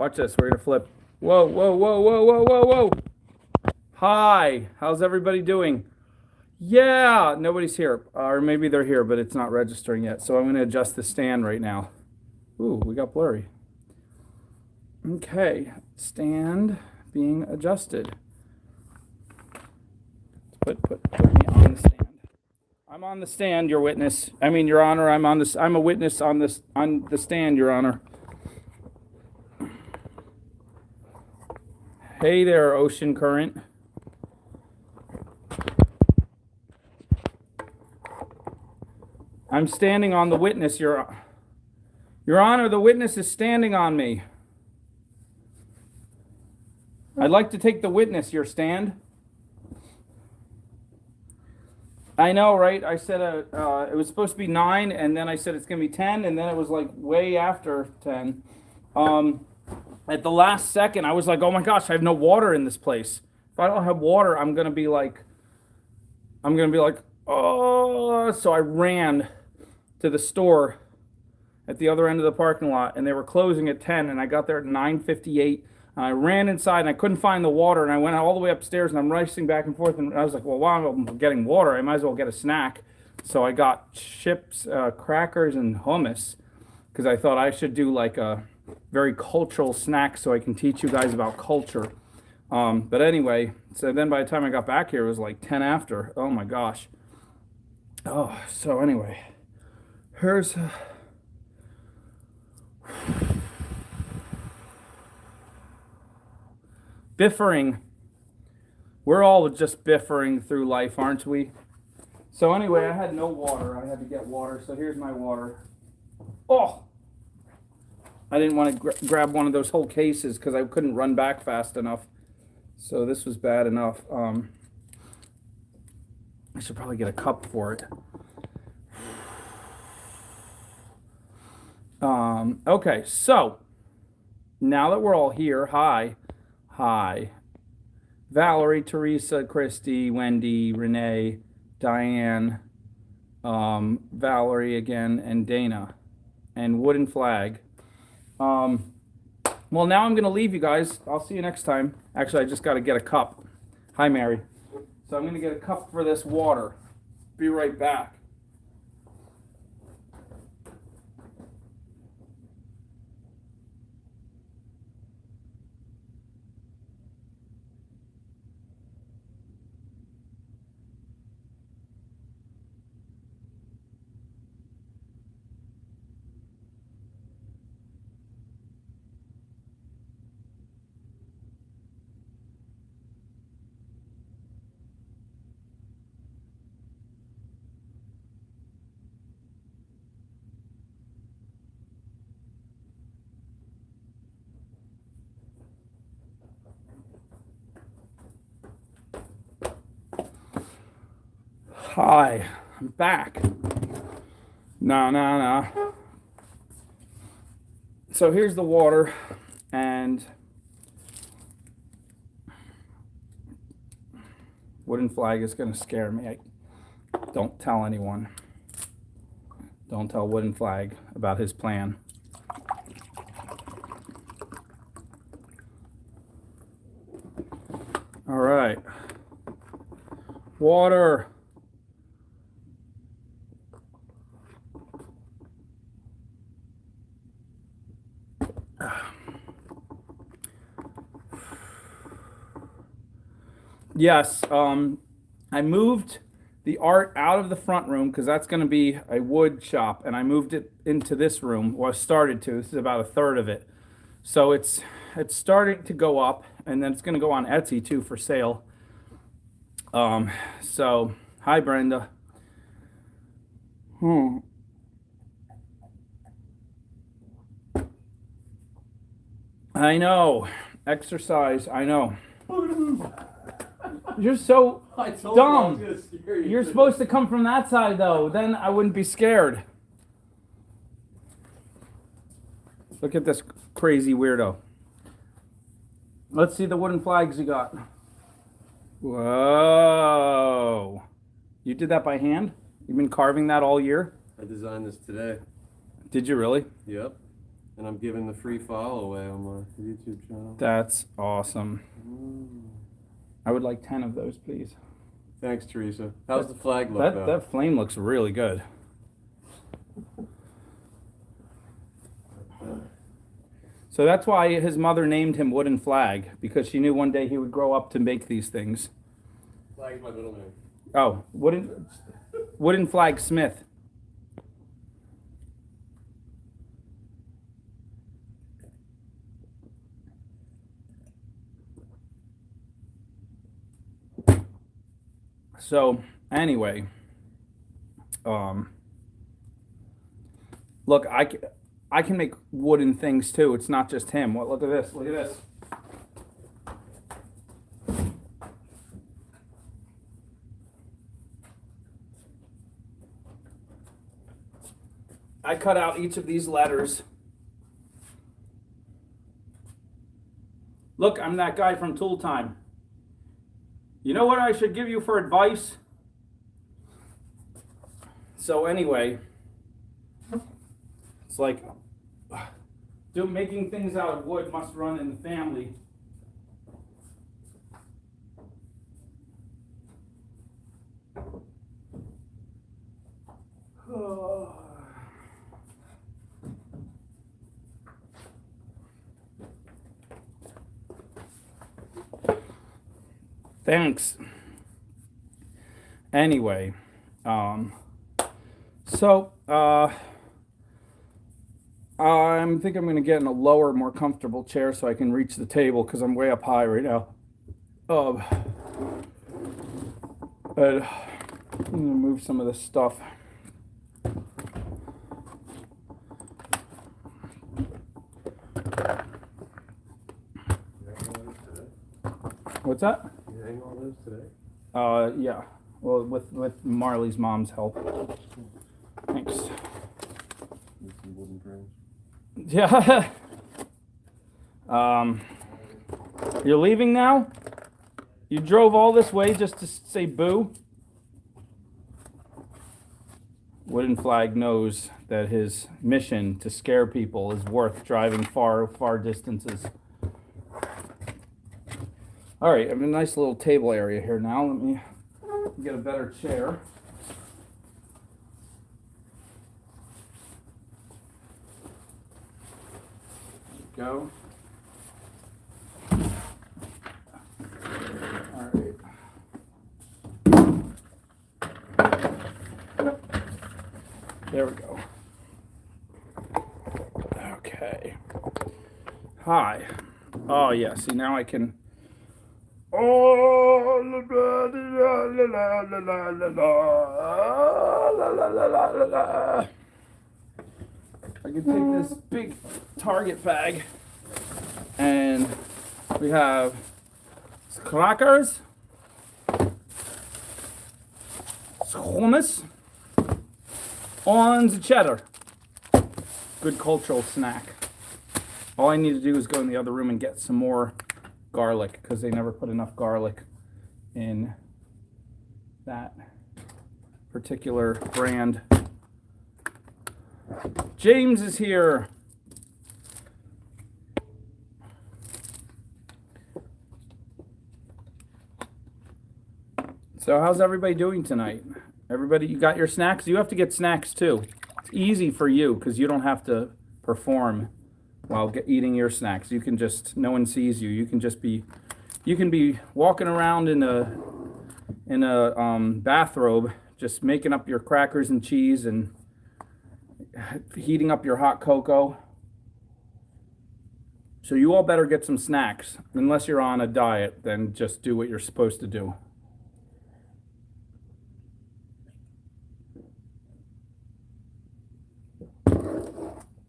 Watch this. We're going to flip. Whoa, whoa, whoa, whoa, whoa, whoa, whoa. Hi. How's everybody doing? Yeah, nobody's here. Or maybe they're here, but it's not registering yet. So I'm going to adjust the stand right now. Ooh, we got blurry. Okay. Stand being adjusted. Put me on the stand. I'm on the stand, Your Witness. I mean, Your Honor, I'm a witness on the stand, Your Honor. Hey there, ocean current. I'm standing on the witness, Your Honor, the witness is standing on me. I'd like to take the witness, your stand. I know, right? I said it was supposed to be 9, and then I said it's going to be 10, and then it was like way after 10. At the last second, I was like, oh my gosh, I have no water in this place. If I don't have water, I'm going to be like, oh. So I ran to the store at the other end of the parking lot, and they were closing at 10, and I got there at 9:58. I ran inside, and I couldn't find the water, and I went all the way upstairs, and I'm racing back and forth, and I was like, well, while I'm getting water, I might as well get a snack. So I got chips, crackers, and hummus, because I thought I should do like a very cultural snack so I can teach you guys about culture. But anyway, so then by the time I got back here, it was like 10 after. Oh, my gosh. Oh, so anyway, here's... biffering. We're all just biffering through life, aren't we? So anyway, I had no water. I had to get water. So here's my water. Oh! I didn't want to grab one of those whole cases because I couldn't run back fast enough. So this was bad enough. I should probably get a cup for it. Okay, so now that we're all here, hi. Valerie, Teresa, Christy, Wendy, Renee, Diane, Valerie again, and Dana, and Wooden Flag. Well, now I'm going to leave you guys. I'll see you next time. Actually, I just got to get a cup. Hi, Mary. So I'm going to get a cup for this water. Be right back. Hi, I'm back. No. So here's the water, and Wooden Flag is going to scare me. Don't tell anyone. Don't tell Wooden Flag about his plan. All right. Water. Yes, I moved the art out of the front room because that's going to be a wood shop, and I moved it into this room. Well, I started to. This is about a third of it. So it's starting to go up, and then it's going to go on Etsy too for sale. So hi, Brenda. I know. Exercise. I know. You're so dumb. You're supposed to come from that side, though. Then I wouldn't be scared. Look at this crazy weirdo. Let's see the wooden flags you got. Whoa. You did that by hand? You've been carving that all year? I designed this today. Did you really? Yep. And I'm giving the free follow away on my YouTube channel. That's awesome. I would like 10 of those, please. Thanks, Teresa. How's the flag look, though? That flame looks really good. So that's why his mother named him Wooden Flag, because she knew one day he would grow up to make these things. Flag's my middle name. Oh, Wooden Flag Smith. So anyway, look, I can make wooden things too. It's not just him. What? Look at this. Look at this. I cut out each of these letters. Look, I'm that guy from Tool Time. You know what I should give you for advice? So anyway, it's like making things out of wood must run in the family. Thanks. Anyway, I think I'm going to get in a lower, more comfortable chair so I can reach the table because I'm way up high right now. And I'm going to move some of this stuff. What's that? You hang all those today? Yeah. Well, with Marley's mom's help. Thanks. With some wooden frames. Yeah. You're leaving now? You drove all this way just to say boo? Wooden Flag knows that his mission to scare people is worth driving far, far distances. All right, I have a nice little table area here now. Let me get a better chair. There we go. All right. There we go. Okay. Hi. Oh, yeah. See, now I can. Oh, la la la la la la la la la la. I can take this big Target bag, and we have crackers, hummus, and cheddar. Good cultural snack. All I need to do is go in the other room and get some more garlic because they never put enough garlic in that particular brand. James is here. So how's everybody doing tonight? Everybody, you got your snacks? You have to get snacks too. It's easy for you because you don't have to perform while eating your snacks. You can just, no one sees you. You can just be, you can be walking around in a bathrobe, just making up your crackers and cheese and heating up your hot cocoa. So you all better get some snacks. Unless you're on a diet, then just do what you're supposed to do.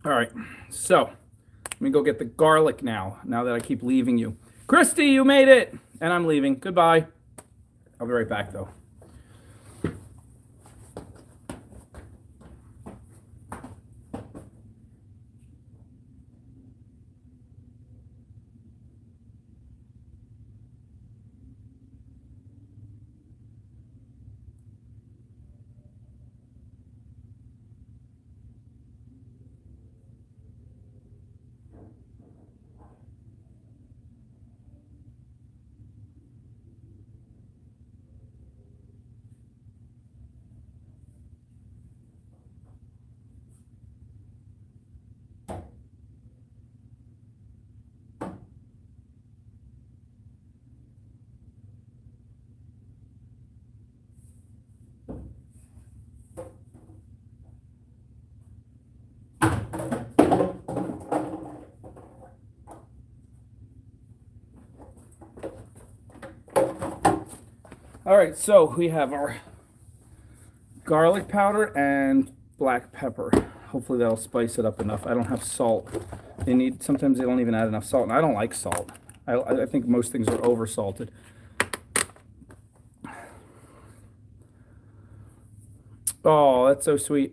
All right, so let me go get the garlic now that I keep leaving you. Christy, you made it! And I'm leaving. Goodbye. I'll be right back, though. All right, so we have our garlic powder and black pepper. Hopefully that'll spice it up enough. I don't have salt. Sometimes they don't even add enough salt, and I don't like salt. I think most things are over salted. Oh, that's so sweet.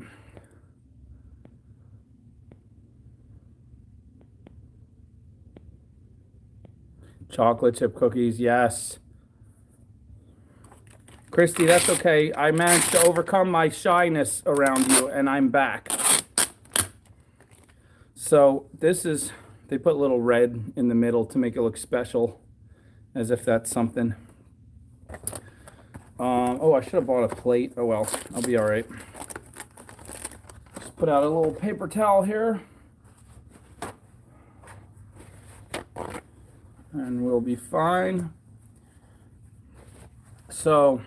Chocolate chip cookies, yes. Christy, that's okay. I managed to overcome my shyness around you, and I'm back. So this is, they put a little red in the middle to make it look special, as if that's something. Oh, I should have bought a plate. Oh well, I'll be all right. Just put out a little paper towel here. And we'll be fine. So,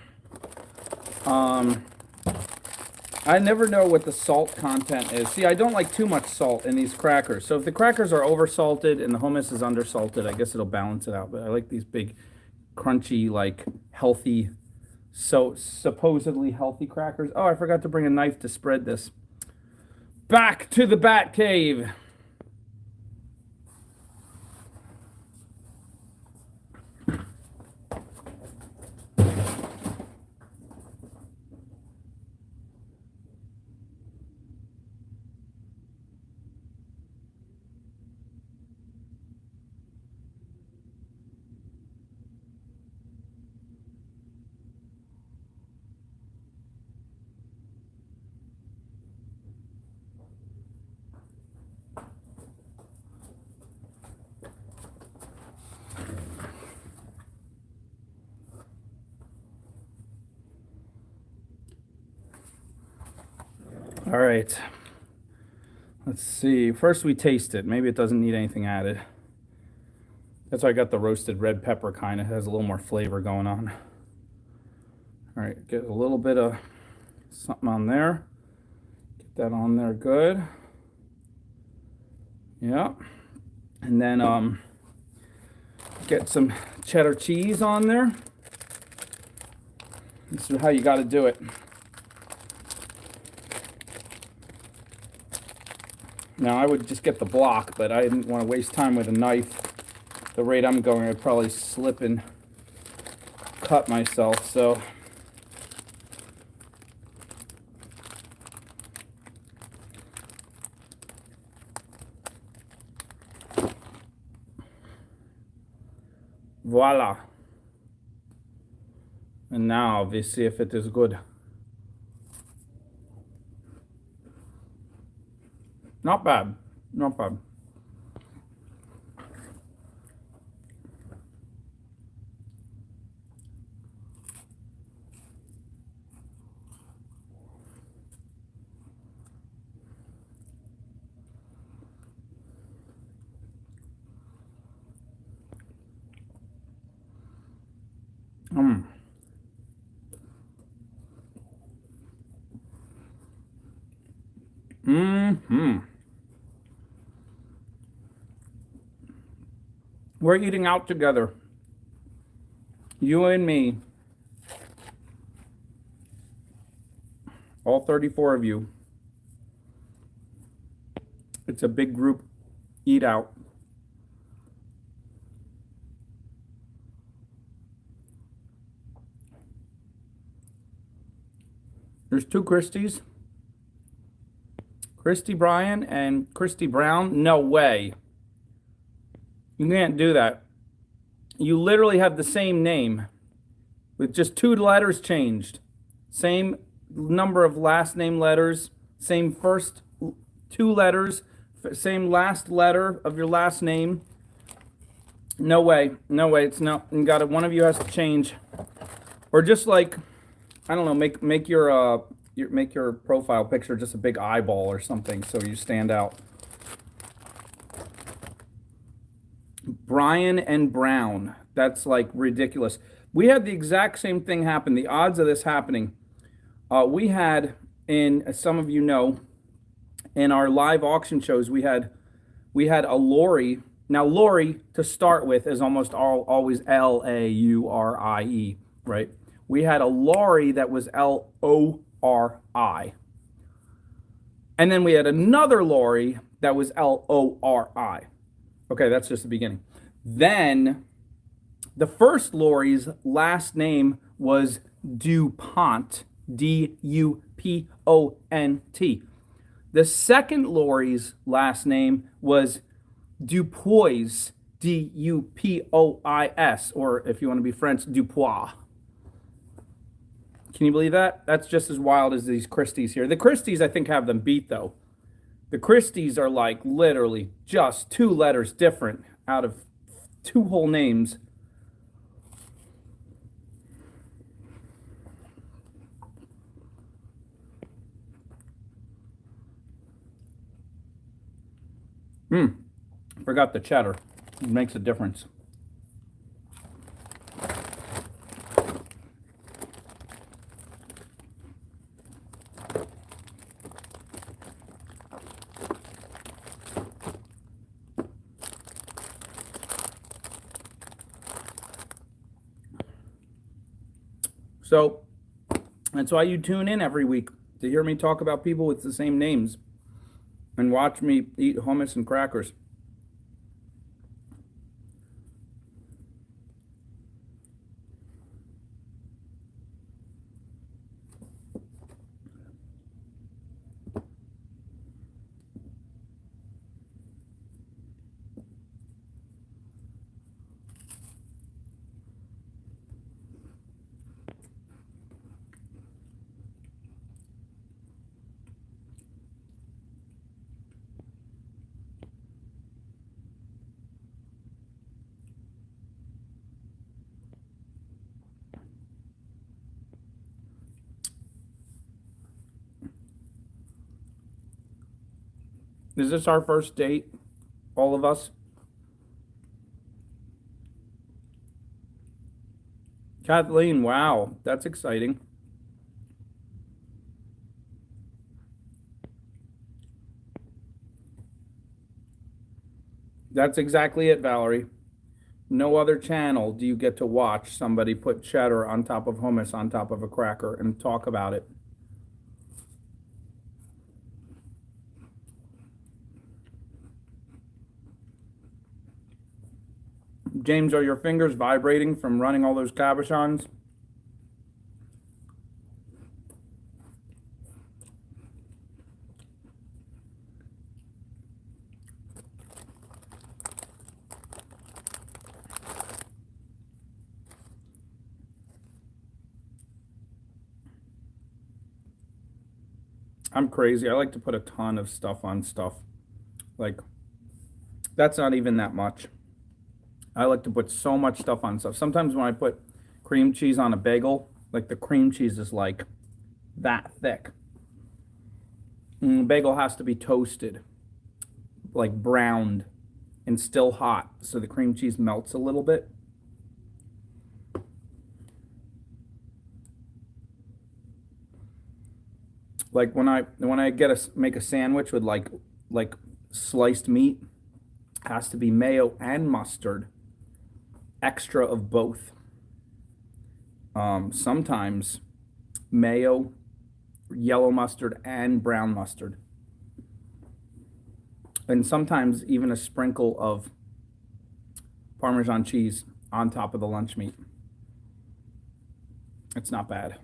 I never know what the salt content is. See, I don't like too much salt in these crackers. So if the crackers are over-salted and the hummus is under-salted, I guess it'll balance it out. But I like these big, crunchy, like, healthy, so supposedly healthy crackers. Oh, I forgot to bring a knife to spread this. Back to the Bat Cave. All right. Let's see. First we taste it. Maybe it doesn't need anything added. That's why I got the roasted red pepper kind. It has a little more flavor going on. All right, get a little bit of something on there. Get that on there good. Yeah. And then get some cheddar cheese on there. This is how you got to do it. Now, I would just get the block, but I didn't want to waste time with a knife. The rate I'm going, I'd probably slip and cut myself, so. Voila. And now we see if it is good. Not bad. Not bad. We're eating out together. You and me. All 34 of you. It's a big group eat out. There's two Christies. Christy Bryan and Christy Brown. No way. You can't do that. You literally have the same name with just two letters changed. Same number of last name letters, same first two letters, same last letter of your last name. No way. No way. It's no. You got it. One of you has to change. Or just like, I don't know, make your profile picture just a big eyeball or something so you stand out. Bryan and Brown. That's like ridiculous. We had the exact same thing happen. The odds of this happening. We had, as some of you know, in our live auction shows, we had a Lori. Now, Lori, to start with, is almost always Laurie, right? We had a lorry that was Lori. And then we had another lorry that was Lori. Okay, that's just the beginning. Then the first lorry's last name was DuPont, Dupont. The second lorry's last name was Dupois, Dupois, or if you want to be French, Dupois. Can you believe that? That's just as wild as these Christies here. The Christies, I think, have them beat, though. The Christies are like literally just 2 letters different out of 2 whole names. Forgot the cheddar. It makes a difference. So that's why you tune in every week, to hear me talk about people with the same names and watch me eat hummus and crackers. Is this our first date? All of us? Kathleen, wow, that's exciting. That's exactly it, Valerie. No other channel do you get to watch somebody put cheddar on top of hummus on top of a cracker and talk about it. James, are your fingers vibrating from running all those cabochons? I'm crazy. I like to put a ton of stuff on stuff. Like, that's not even that much. I like to put so much stuff on stuff. Sometimes when I put cream cheese on a bagel, like the cream cheese is like that thick. The bagel has to be toasted, like browned and still hot, so the cream cheese melts a little bit. Like when I make a sandwich with like sliced meat, has to be mayo and mustard, extra of both. Sometimes mayo, yellow mustard, and brown mustard. And sometimes even a sprinkle of Parmesan cheese on top of the lunch meat. It's not bad.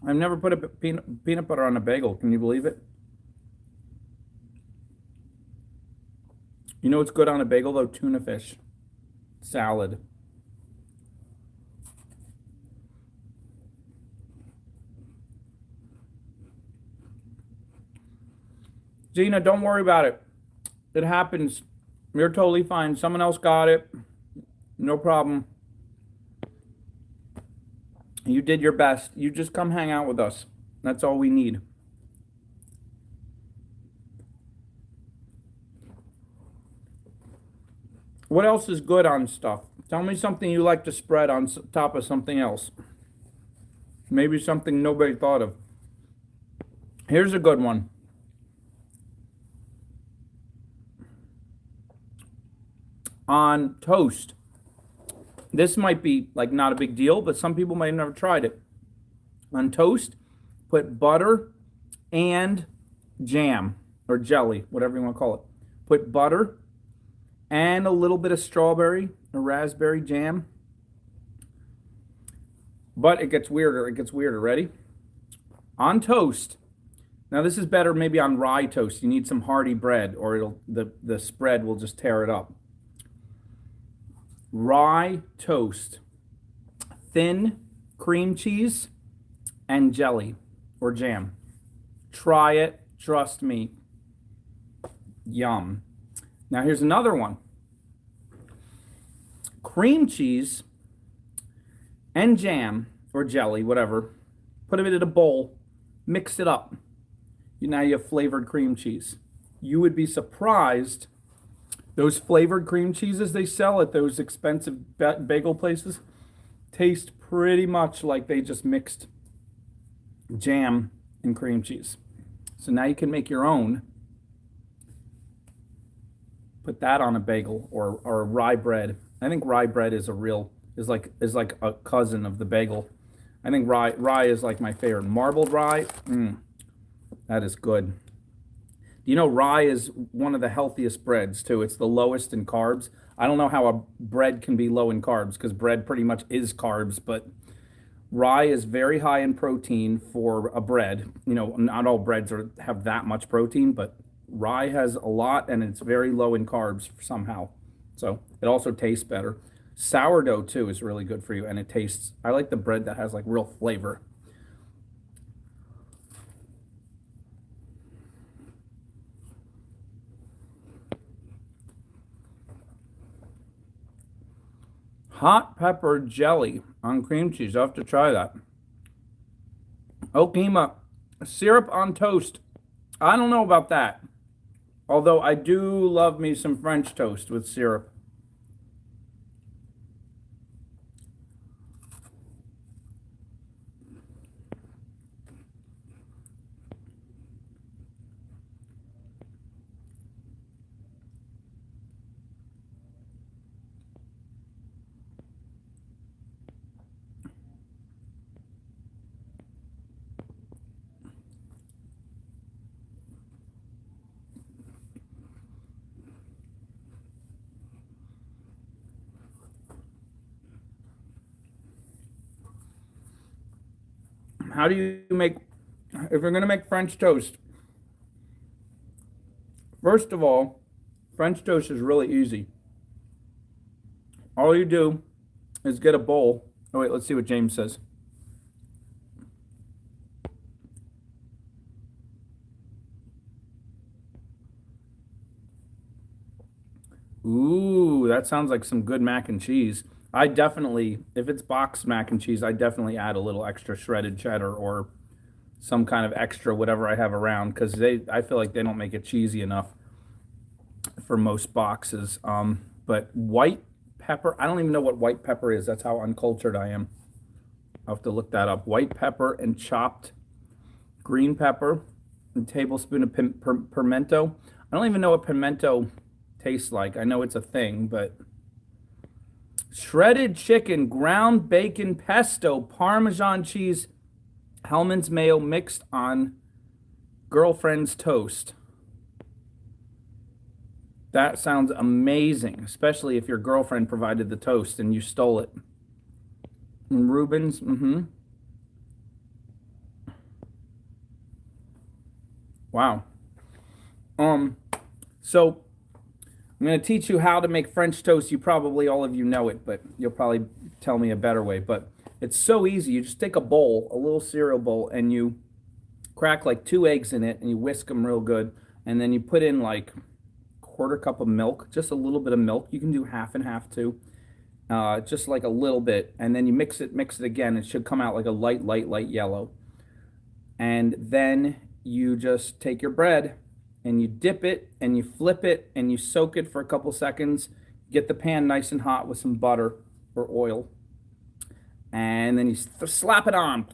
I've never put a peanut butter on a bagel. Can you believe it? You know what's good on a bagel though? Tuna fish salad. Gina, don't worry about it. It happens. You're totally fine. Someone else got it. No problem. You did your best. You just come hang out with us. That's all we need. What else is good on stuff? Tell me something you like to spread on top of something else. Maybe something nobody thought of. Here's a good one. On toast. This might be like not a big deal, but some people might have never tried it. On toast, put butter and jam or jelly, whatever you want to call it. Put butter and a little bit of strawberry or raspberry jam. But it gets weirder. It gets weirder. Ready? On toast. Now this is better maybe on rye toast. You need some hearty bread or the spread will just tear it up. Rye toast, thin cream cheese, and jelly or jam. Try it. Trust me. Yum. Now here's another one. Cream cheese and jam or jelly, whatever. Put them in a bowl. Mix it up. Now you have flavored cream cheese. You would be surprised. Those flavored cream cheeses they sell at those expensive bagel places taste pretty much like they just mixed jam and cream cheese. So now you can make your own. Put that on a bagel or rye bread. I think rye bread is is like a cousin of the bagel. I think rye is like my favorite. Marbled rye, that is good. You know, rye is one of the healthiest breads, too. It's the lowest in carbs. I don't know how a bread can be low in carbs, because bread pretty much is carbs, but rye is very high in protein for a bread. You know, not all breads have that much protein, but rye has a lot, and it's very low in carbs somehow. So it also tastes better. Sourdough, too, is really good for you, and it tastes... I like the bread that has, like, real flavor. Hot pepper jelly on cream cheese. I'll have to try that. Okima, syrup on toast. I don't know about that. Although I do love me some French toast with syrup. How do you make, if you're going to make French toast, first of all, French toast is really easy. All you do is get a bowl. Oh, wait, let's see what James says. Ooh, that sounds like some good mac and cheese. I definitely, if it's boxed mac and cheese, I definitely add a little extra shredded cheddar or some kind of extra whatever I have around, because I feel like they don't make it cheesy enough for most boxes. But white pepper, I don't even know what white pepper is. That's how uncultured I am. I'll have to look that up. White pepper and chopped green pepper, a tablespoon of pimento. I don't even know what pimento tastes like. I know it's a thing, but shredded chicken, ground bacon, pesto, Parmesan cheese, Hellmann's mayo mixed on girlfriend's toast. That sounds amazing, especially if your girlfriend provided the toast and you stole it. And Reuben's, Wow. So I'm going to teach you how to make French toast. You probably, all of you know it, but you'll probably tell me a better way. But it's so easy. You just take a bowl, a little cereal bowl, and you crack like 2 eggs in it, and you whisk them real good. And then you put in like 1/4 cup of milk, just a little bit of milk. You can do half and half too, just like a little bit. And then you mix it again. It should come out like a light yellow. And then you just take your bread and you dip it and you flip it and you soak it for a couple seconds get the pan nice and hot with some butter or oil, and then you slap it on.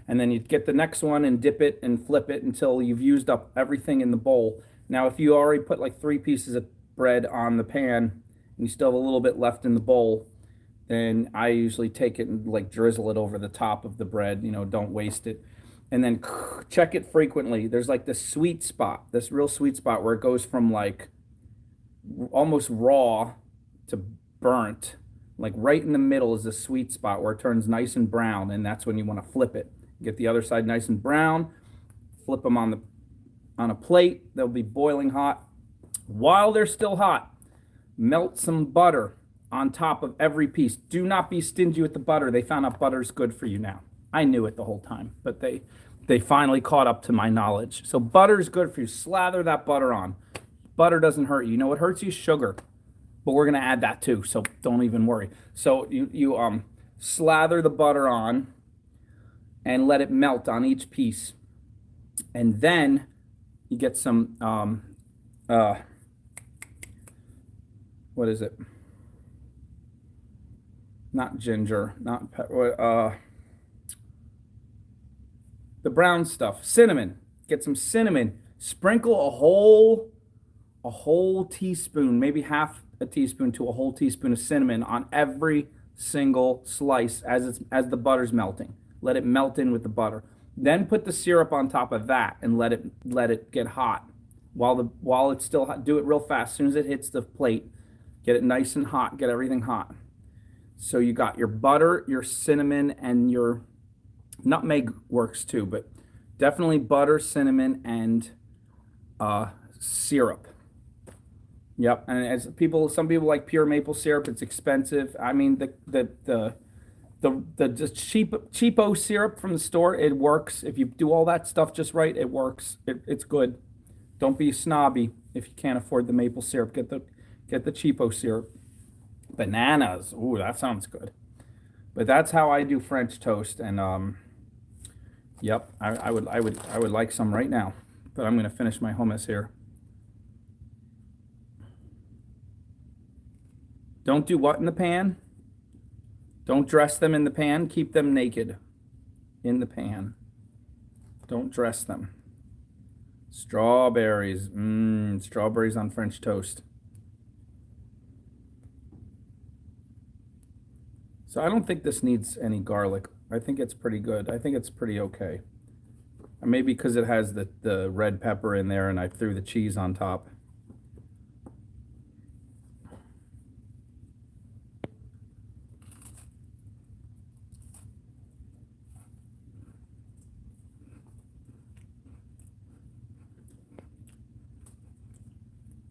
And then you get the next one and dip it and flip it until you've used up everything in the bowl. Now, if you already put like 3 pieces of bread on the pan and you still have a little bit left in the bowl, then I usually take it and like drizzle it over the top of the bread. You know, don't waste it. And then check it frequently. There's like this sweet spot, this real sweet spot where it goes from like almost raw to burnt. Like right in the middle is the sweet spot where it turns nice and brown, and that's when you want to flip it. Get the other side nice and brown, flip them on a plate. They'll be boiling hot. While they're still hot, melt some butter on top of every piece. Do not be stingy with the butter. They found out butter's good for you now. I knew it the whole time, but they finally caught up to my knowledge. So butter's good for you. Slather that butter on. Butter doesn't hurt you. You know what hurts you? Sugar. But we're going to add that too, so don't even worry. So you slather the butter on and let it melt on each piece. And then you get some, what is it? Not ginger, not pepper, the brown stuff, cinnamon. Get some cinnamon. Sprinkle a whole teaspoon, maybe half a teaspoon to a whole teaspoon of cinnamon on every single slice as the butter's melting. Let it melt in with the butter. Then put the syrup on top of that and let it get hot. While it's still hot, do it real fast. As soon as it hits the plate, get it nice and hot. Get everything hot. So you got your butter, your cinnamon, and your nutmeg works too, but definitely butter, cinnamon, and syrup. Yep, and as some people like pure maple syrup. It's expensive. I mean, the cheapo syrup from the store, it works. If you do all that stuff just right, it works. It's good. Don't be snobby if you can't afford the maple syrup. Get the cheapo syrup. Bananas. Ooh, that sounds good. But that's how I do French toast, and yep, I would like some right now. But I'm gonna finish my hummus here. Don't do what in the pan? Don't dress them in the pan. Keep them naked in the pan. Don't dress them. Strawberries. Strawberries on French toast. So I don't think this needs any garlic. I think it's pretty good. I think it's pretty okay. Maybe because it has the red pepper in there and I threw the cheese on top.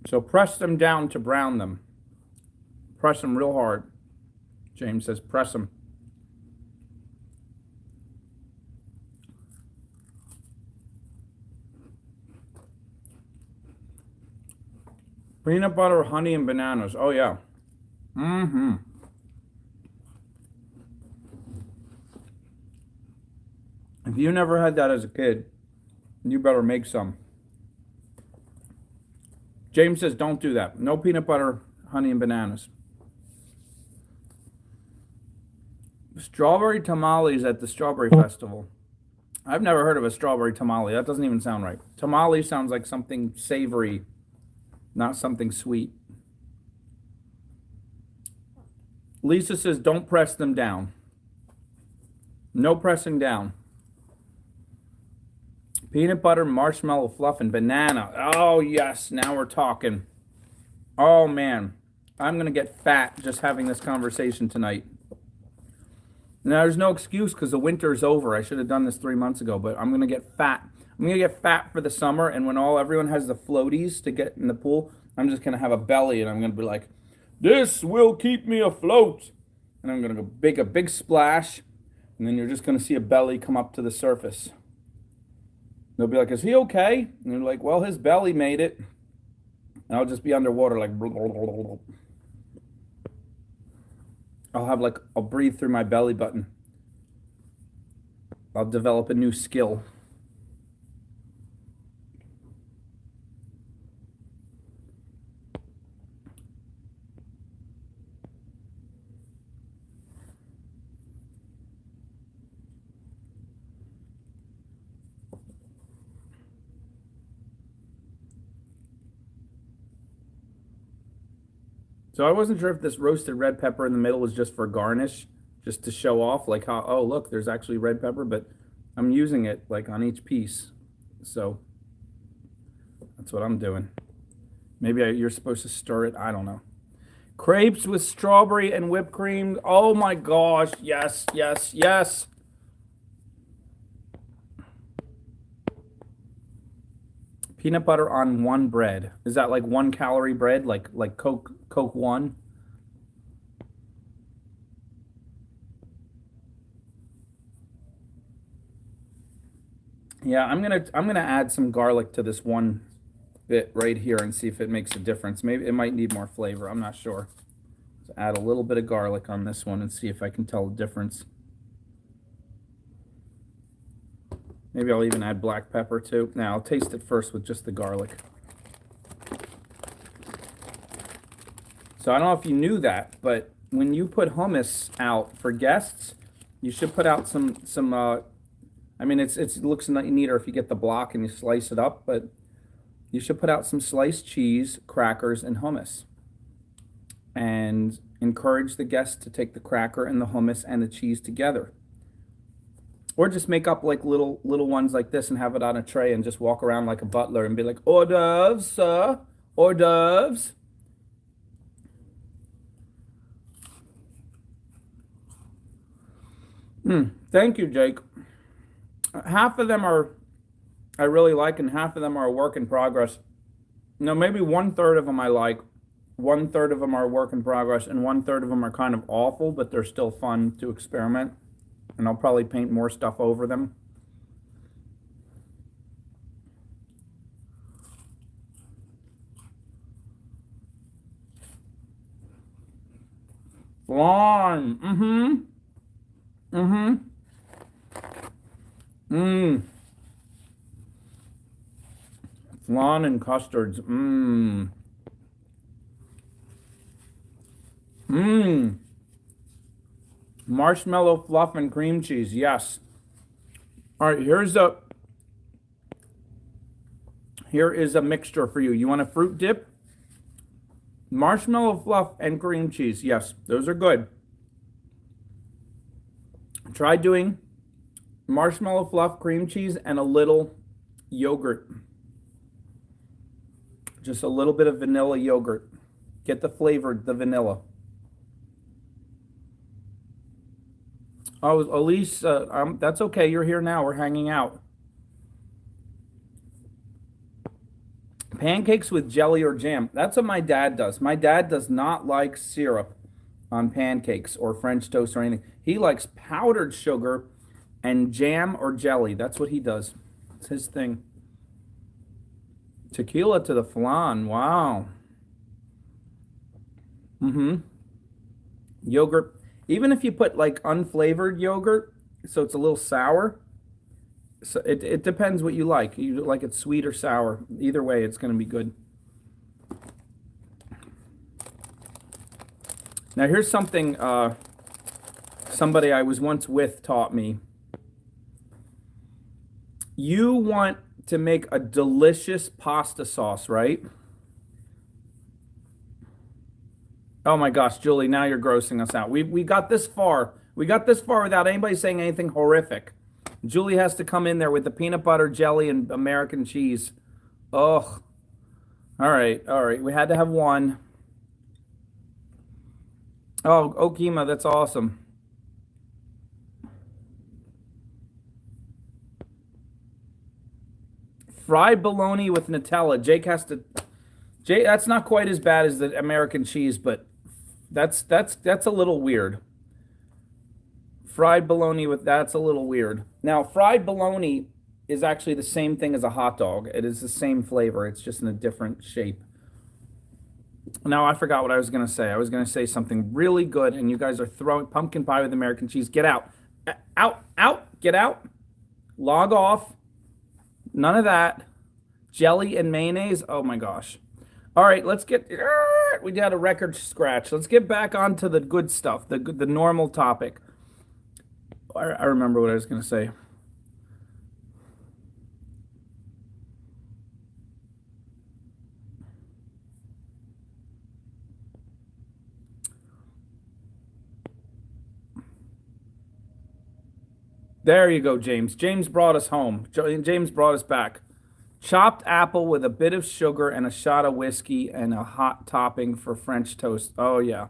So press them down to brown them. Press them real hard. James says press them. Peanut butter, honey, and bananas. Oh, yeah. If you never had that as a kid, you better make some. James says don't do that. No peanut butter, honey, and bananas. Strawberry tamales at the Strawberry Festival. I've never heard of a strawberry tamale. That doesn't even sound right. Tamale sounds like something savory, not something sweet. Lisa says don't press them down. No pressing down. Peanut butter, marshmallow fluff, and banana. Oh, yes. Now we're talking. Oh, man. I'm going to get fat just having this conversation tonight. Now, there's no excuse because the winter is over. I should have done this 3 months ago, but I'm going to get fat. I'm going to get fat for the summer, and when everyone has the floaties to get in the pool, I'm just going to have a belly, and I'm going to be like, this will keep me afloat. And I'm going to go make a big splash, and then you're just going to see a belly come up to the surface. They'll be like, is he okay? And you're like, well, his belly made it. And I'll just be underwater like, blah, blah, blah, blah. I'll breathe through my belly button. I'll develop a new skill. So I wasn't sure if this roasted red pepper in the middle was just for garnish, just to show off, like how, oh, look, there's actually red pepper, but I'm using it like on each piece. So that's what I'm doing. Maybe you're supposed to stir it. I don't know. Crepes with strawberry and whipped cream. Oh my gosh. Yes, yes, yes. Peanut butter on one bread. Is that like 1 calorie bread? Like Coke one? Yeah, I'm gonna add some garlic to this one bit right here and see if it makes a difference. Maybe it might need more flavor. I'm not sure. So add a little bit of garlic on this one and see if I can tell the difference. Maybe I'll even add black pepper too. Now I'll taste it first with just the garlic. So I don't know if you knew that, but when you put hummus out for guests, you should put out some I mean, it looks neater if you get the block and you slice it up, but you should put out some sliced cheese, crackers, and hummus. And encourage the guests to take the cracker and the hummus and the cheese together. Or just make up like little ones like this and have it on a tray and just walk around like a butler and be like, hors d'oeuvres, sir, hors d'oeuvres. Thank you, Jake. Half of them are I really like, and half of them are a work in progress. No, maybe 1/3 of them I like. 1/3 of them are a work in progress, and 1/3 of them are kind of awful, but they're still fun to experiment. And I'll probably paint more stuff over them. Flan. Flan and custards. Marshmallow fluff and cream cheese. Yes. All right, here is a mixture for you. You want a fruit dip? Marshmallow fluff and cream cheese. Yes, those are good. Try doing marshmallow fluff, cream cheese, and a little yogurt. Just a little bit of vanilla yogurt. Get the vanilla. Oh, Elise, that's okay. You're here now. We're hanging out. Pancakes with jelly or jam. That's what my dad does. My dad does not like syrup on pancakes or French toast or anything. He likes powdered sugar and jam or jelly. That's what he does. It's his thing. Tequila to the flan. Wow. Yogurt. Even if you put like unflavored yogurt, so it's a little sour. So it depends what you like. You like it sweet or sour. Either way, it's going to be good. Now here's something somebody I was once with taught me. You want to make a delicious pasta sauce, right? Oh my gosh, Julie, now you're grossing us out. We got this far. We got this far without anybody saying anything horrific. Julie has to come in there with the peanut butter, jelly, and American cheese. Ugh. All right. We had to have one. Oh, Okima, that's awesome. Fried bologna with Nutella. Jake, that's not quite as bad as the American cheese, but that's a little weird. Fried bologna that's a little weird. Now, fried bologna is actually the same thing as a hot dog. It is the same flavor. It's just in a different shape. Now, I forgot what I was going to say. I was going to say something really good, and you guys are throwing pumpkin pie with American cheese. Get out. Get out. Log off. None of that. Jelly and mayonnaise. Oh, my gosh. All right, let's get... We got a record scratch. Let's get back onto the good stuff, the normal topic. I remember what I was going to say. There you go, James. James brought us home. James brought us back. Chopped apple with a bit of sugar and a shot of whiskey and a hot topping for French toast. Oh yeah.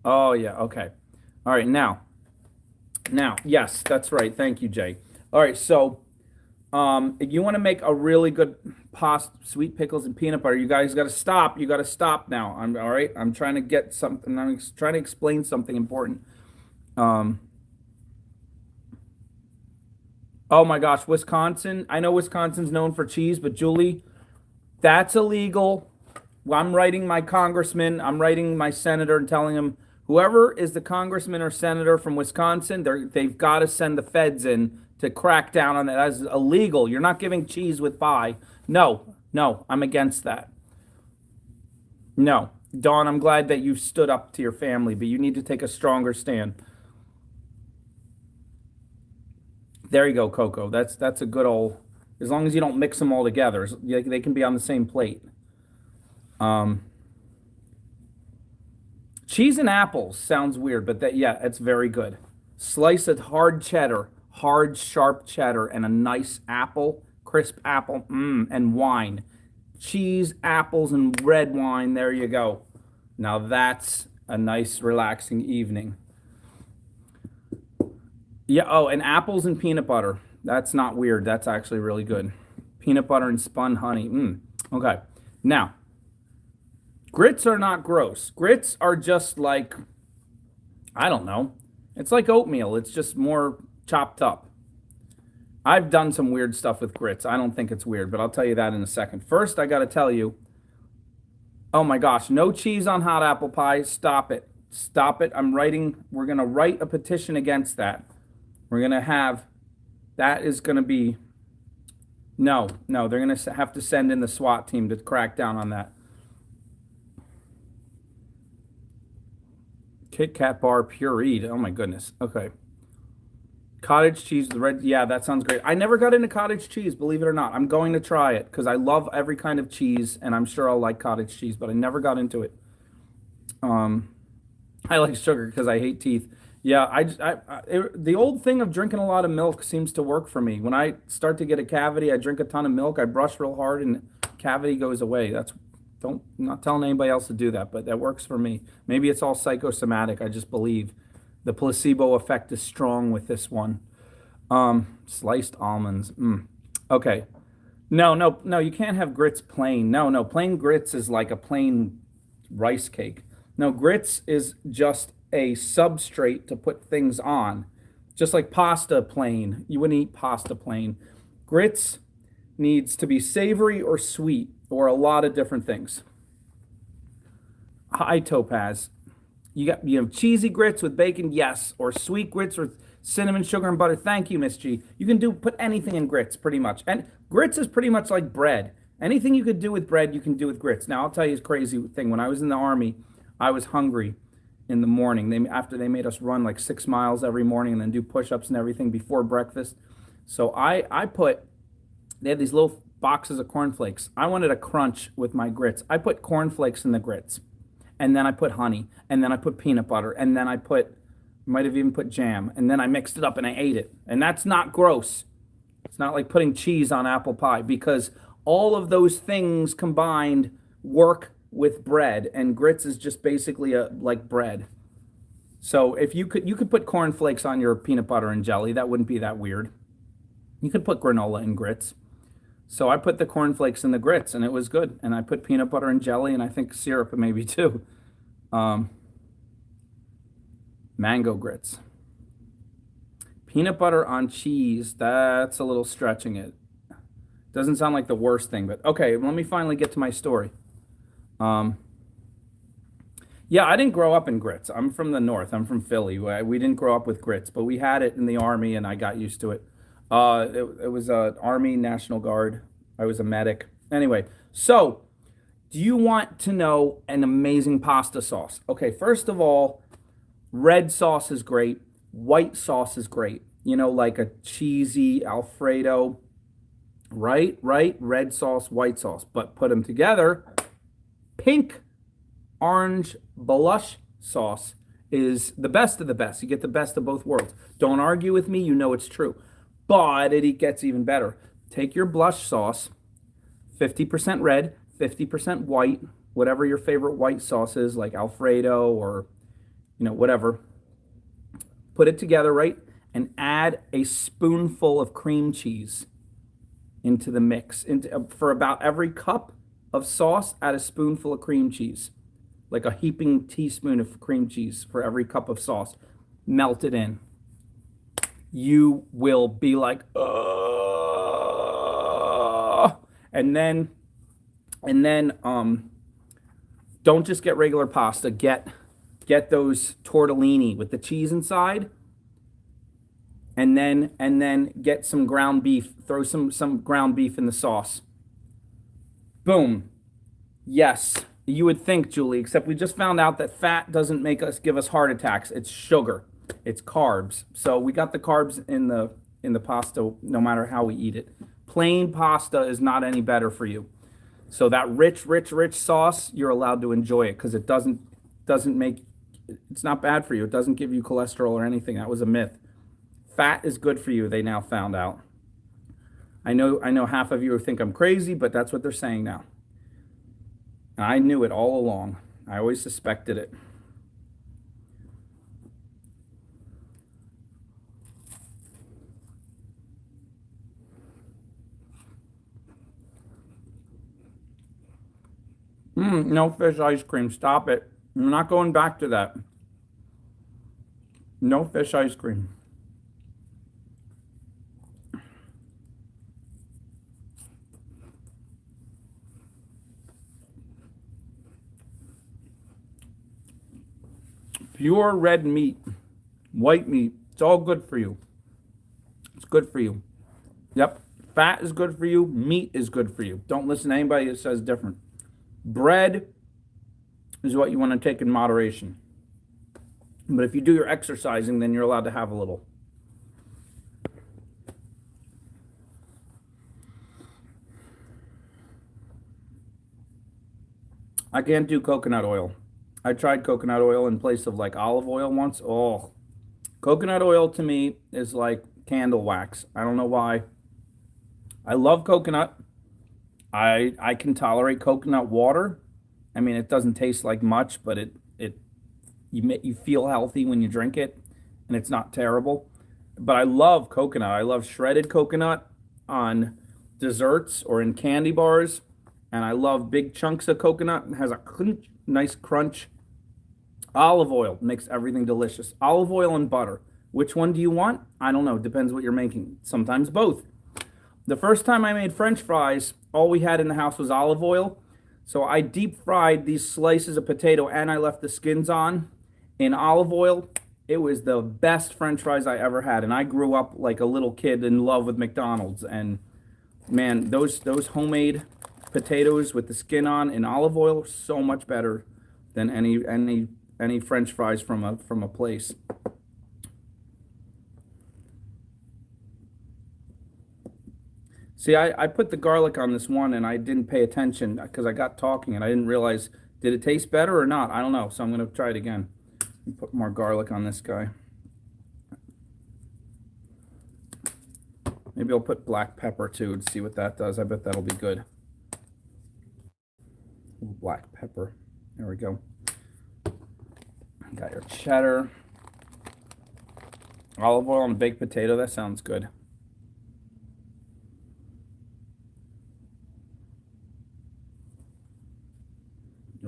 Oh yeah. Okay. All right. Now, yes, that's right. Thank you, Jay. All right. So, if you want to make a really good pasta, sweet pickles and peanut butter, you guys got to stop. You got to stop now. I'm all right. I'm trying to get something. I'm trying to explain something important. Um, Oh my gosh, Wisconsin. I know Wisconsin's known for cheese, but Julie, that's illegal. I'm writing my congressman, I'm writing my senator and telling him whoever is the congressman or senator from Wisconsin, they've got to send the feds in to crack down on that. That's illegal. You're not giving cheese with pie. No, I'm against that. No. Dawn, I'm glad that you stood up to your family, but you need to take a stronger stand. There you go, Coco. That's a good old. As long as you don't mix them all together, they can be on the same plate. Um, cheese and apples sounds weird, but yeah, it's very good. Slice of hard cheddar, hard sharp cheddar, and a nice apple, crisp apple, and wine. Cheese, apples, and red wine. There you go. Now that's a nice, relaxing evening. Yeah, oh, and apples and peanut butter. That's not weird. That's actually really good. Peanut butter and spun honey. Okay. Now, grits are not gross. Grits are just like, I don't know. It's like oatmeal. It's just more chopped up. I've done some weird stuff with grits. I don't think it's weird, but I'll tell you that in a second. First, I got to tell you, oh my gosh, no cheese on hot apple pie. Stop it. Stop it. We're going to write a petition against that. We're going to have, that is going to be, no, they're going to have to send in the SWAT team to crack down on that. Kit Kat bar pureed. Oh my goodness. Okay. Cottage cheese, the red, yeah, that sounds great. I never got into cottage cheese, believe it or not. I'm going to try it because I love every kind of cheese and I'm sure I'll like cottage cheese, but I never got into it. I like sugar because I hate teeth. Yeah, the old thing of drinking a lot of milk seems to work for me. When I start to get a cavity, I drink a ton of milk, I brush real hard, and cavity goes away. I'm not telling anybody else to do that, but that works for me. Maybe it's all psychosomatic. I just believe the placebo effect is strong with this one. Sliced almonds. Okay. No, you can't have grits plain. No, plain grits is like a plain rice cake. No, grits is just a substrate to put things on. Just like pasta plain. You wouldn't eat pasta plain. Grits needs to be savory or sweet or a lot of different things. Hi, Topaz. You have cheesy grits with bacon, yes, or sweet grits with cinnamon, sugar, and butter. Thank you, Miss G. You can put anything in grits, pretty much. And grits is pretty much like bread. Anything you could do with bread, you can do with grits. Now, I'll tell you a crazy thing. When I was in the Army, I was hungry in the morning. After they made us run like 6 miles every morning and then do push-ups and everything before breakfast. So they had these little boxes of cornflakes. I wanted a crunch with my grits. I put cornflakes in the grits. And then I put honey. And then I put peanut butter. And then might have even put jam. And then I mixed it up and I ate it. And that's not gross. It's not like putting cheese on apple pie because all of those things combined work with bread, and grits is just basically like bread. So if you could put cornflakes on your peanut butter and jelly, that wouldn't be that weird. You could put granola in grits. So I put the cornflakes in the grits, and it was good. And I put peanut butter and jelly, and I think syrup maybe too. Mango grits. Peanut butter on cheese, that's a little stretching it. Doesn't sound like the worst thing, but okay, let me finally get to my story. Yeah, I didn't grow up in grits. I'm from the north. I'm from Philly. We didn't grow up with grits, but we had it in the Army, and I got used to it. It was Army National Guard. I was a medic. Anyway, so do you want to know an amazing pasta sauce? Okay, first of all, red sauce is great. White sauce is great. You know, like a cheesy Alfredo. Right. Red sauce, white sauce. But put them together. Pink orange blush sauce is the best of the best. You get the best of both worlds. Don't argue with me, you know it's true. But it gets even better. Take your blush sauce, 50% red, 50% white, whatever your favorite white sauce is, like Alfredo or, whatever. Put it together, right? And add a spoonful of cream cheese into the mix. For about every cup of sauce, add a spoonful of cream cheese, like a heaping teaspoon of cream cheese for every cup of sauce. Melt it in. You will be like, ugh. And then, don't just get regular pasta. Get those tortellini with the cheese inside. And then get some ground beef. Throw some ground beef in the sauce. Boom. Yes, you would think, Julie, except we just found out that fat doesn't give us heart attacks. It's sugar. It's carbs. So we got the carbs in the pasta no matter how we eat it. Plain pasta is not any better for you. So that rich sauce, you're allowed to enjoy it because it doesn't make, it's not bad for you. It doesn't give you cholesterol or anything. That was a myth. Fat is good for you, they now found out. I know half of you think I'm crazy, but that's what they're saying now. And I knew it all along. I always suspected it. No fish ice cream. Stop it. I'm not going back to that. No fish ice cream. Pure red meat, white meat, it's all good for you. It's good for you. Yep, fat is good for you, meat is good for you. Don't listen to anybody that says different. Bread is what you want to take in moderation. But if you do your exercising, then you're allowed to have a little. I can't do coconut oil. I tried coconut oil in place of like olive oil once. Oh, coconut oil to me is like candle wax. I don't know why. I love coconut. I can tolerate coconut water. I mean, it doesn't taste like much, but you feel healthy when you drink it, and it's not terrible. But I love coconut. I love shredded coconut on desserts or in candy bars, and I love big chunks of coconut. It has a nice crunch. Olive oil makes everything delicious. Olive oil and butter. Which one do you want? I don't know. Depends what you're making. Sometimes both. The first time I made French fries, all we had in the house was olive oil. So I deep fried these slices of potato and I left the skins on in olive oil. It was the best French fries I ever had. And I grew up like a little kid in love with McDonald's. And man, those homemade potatoes with the skin on in olive oil are so much better than any French fries from a place. See, I put the garlic on this one and I didn't pay attention because I got talking and I didn't realize, did it taste better or not? I don't know. So I'm going to try it again. Put more garlic on this guy. Maybe I'll put black pepper too to see what that does. I bet that'll be good. Black pepper. There we go. Got your cheddar. Olive oil and baked potato. That sounds good.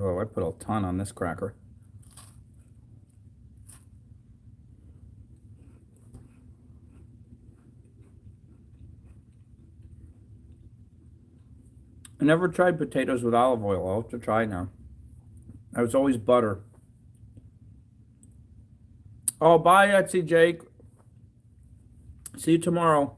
Oh, I put a ton on this cracker. I never tried potatoes with olive oil. I'll have to try now. I was always butter. Oh, bye, Etsy Jake. See you tomorrow.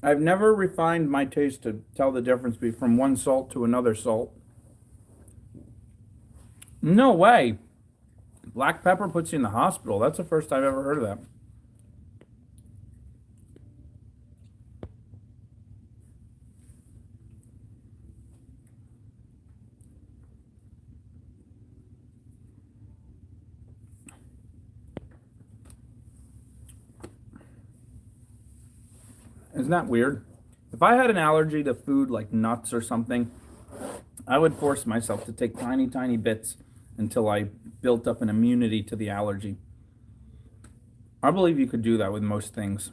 I've never refined my taste to tell the difference from one salt to another salt. No way. Black pepper puts you in the hospital. That's the first I've ever heard of that. Isn't that weird? If I had an allergy to food like nuts or something, I would force myself to take tiny, tiny bits until I built up an immunity to the allergy. I believe you could do that with most things.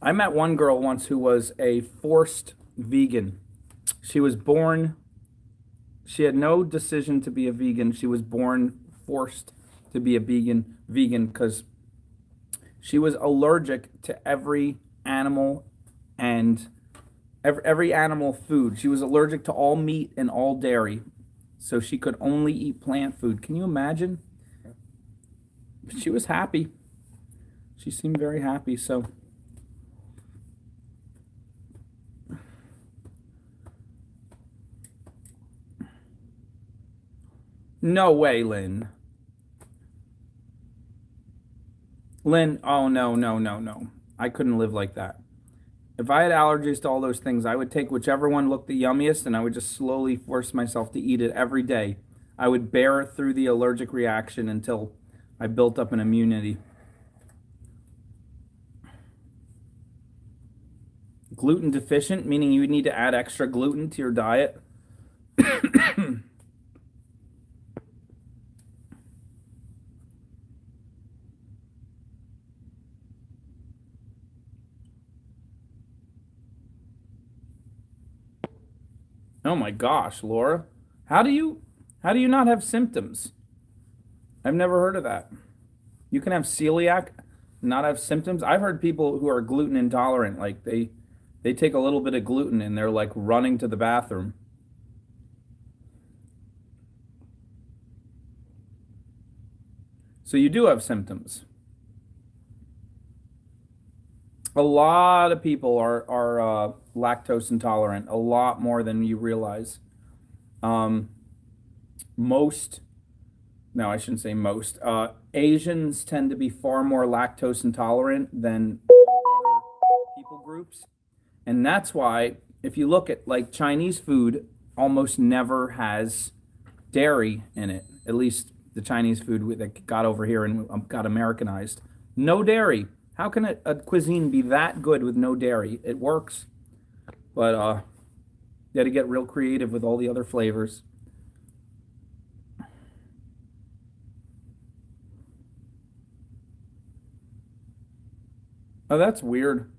I met one girl once who was a forced vegan. She was born, she had no decision to be a vegan. She was born forced to be a vegan because she was allergic to every animal and every animal food. She was allergic to all meat and all dairy. So she could only eat plant food. Can you imagine? She was happy. She seemed very happy, so no way, Lynn. Lynn, oh no, no, no, no. I couldn't live like that. If I had allergies to all those things, I would take whichever one looked the yummiest and I would just slowly force myself to eat it every day. I would bear through the allergic reaction until I built up an immunity. Gluten deficient, meaning you would need to add extra gluten to your diet. Oh my gosh, Laura. How do you not have symptoms? I've never heard of that. You can have celiac, not have symptoms. I've heard people who are gluten intolerant, like they take a little bit of gluten and they're like running to the bathroom. So you do have symptoms. A lot of people are lactose intolerant, a lot more than you realize. Um, most, no, I shouldn't say most. Asians tend to be far more lactose intolerant than other people groups. And that's why, if you look at like Chinese food, almost never has dairy in it. At least the Chinese food that got over here and got Americanized. No dairy. How can a cuisine be that good with no dairy? It works, but you got to get real creative with all the other flavors. Oh, that's weird.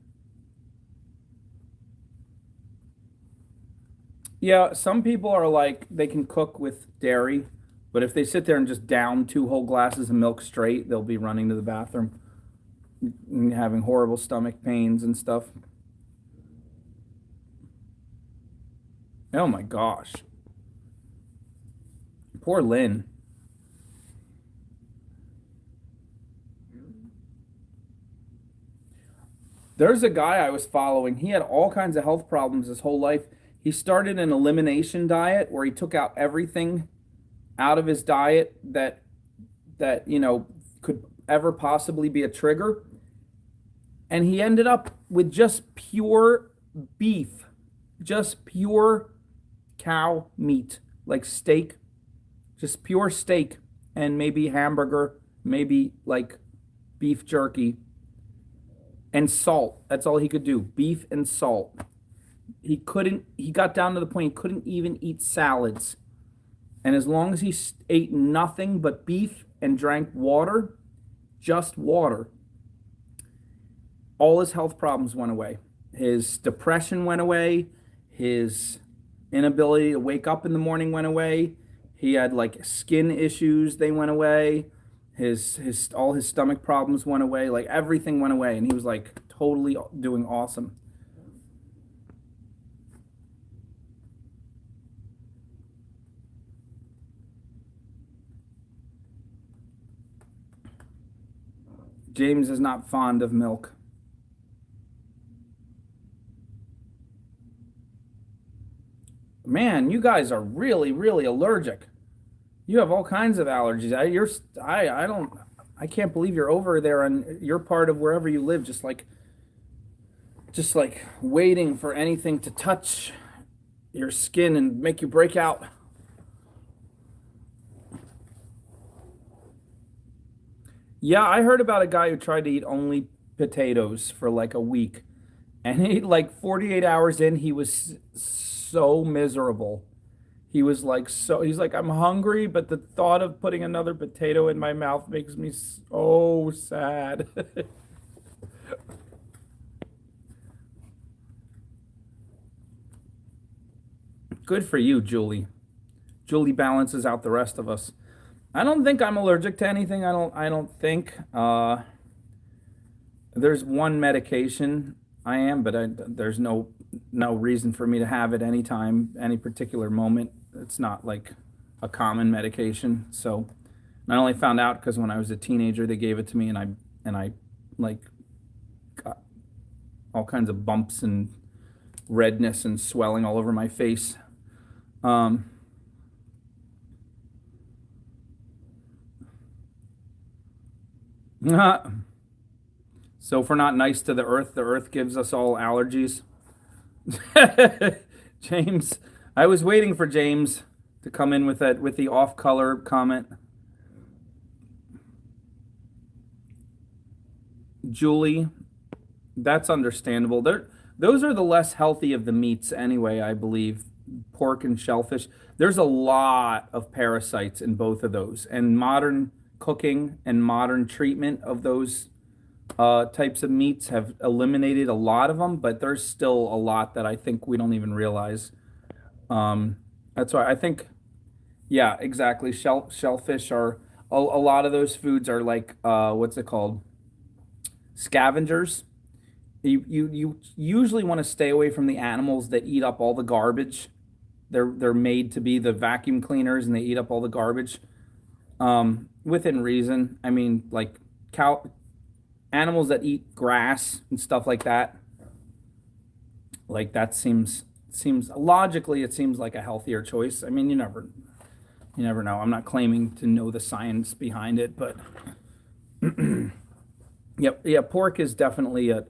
Yeah, some people are like they can cook with dairy, but if they sit there and just down two whole glasses of milk straight, they'll be running to the bathroom and having horrible stomach pains and stuff. Oh my gosh. Poor Lynn. There's a guy I was following. He had all kinds of health problems his whole life. He started an elimination diet where he took out everything out of his diet that could ever possibly be a trigger. And he ended up with just pure beef, just pure cow meat, like steak, just pure steak, and maybe hamburger, maybe like beef jerky and salt. That's all he could do, beef and salt. He got down to the point he couldn't even eat salads. And as long as he ate nothing but beef and drank water, just water, all his health problems went away. His depression went away. His inability to wake up in the morning went away. He had like skin issues, they went away. His all his stomach problems went away. Like everything went away, and he was like totally doing awesome. James is not fond of milk. Man, you guys are really, really allergic. You have all kinds of allergies. I don't, I can't believe you're over there on your part of wherever you live, just like waiting for anything to touch your skin and make you break out. Yeah, I heard about a guy who tried to eat only potatoes for like a week, and he like 48 hours in, he was so miserable. He was like he's like, I'm hungry, but the thought of putting another potato in my mouth makes me so sad. Good for you, Julie. Julie balances out the rest of us. I don't think I'm allergic to anything. I don't think. There's one medication I am, but there's no reason for me to have it anytime, any particular moment. It's not like a common medication. So I only found out because when I was a teenager, they gave it to me, and I like got all kinds of bumps and redness and swelling all over my face. Um, so if we're not nice to the earth gives us all allergies. James, I was waiting for James to come in with the off color comment. Julie, that's understandable. Those are the less healthy of the meats anyway, I believe. Pork and shellfish. There's a lot of parasites in both of those, and modern cooking and modern treatment of those types of meats have eliminated a lot of them, but there's still a lot that I think we don't even realize. That's why I think, yeah, exactly. Shellfish are a lot of those foods are like what's it called? Scavengers. You usually want to stay away from the animals that eat up all the garbage. They're made to be the vacuum cleaners, and they eat up all the garbage. Within reason. I mean, like cow animals that eat grass and stuff like that. Like that seems logically it seems like a healthier choice. I mean, you never know. I'm not claiming to know the science behind it, but yep, yeah, pork is definitely you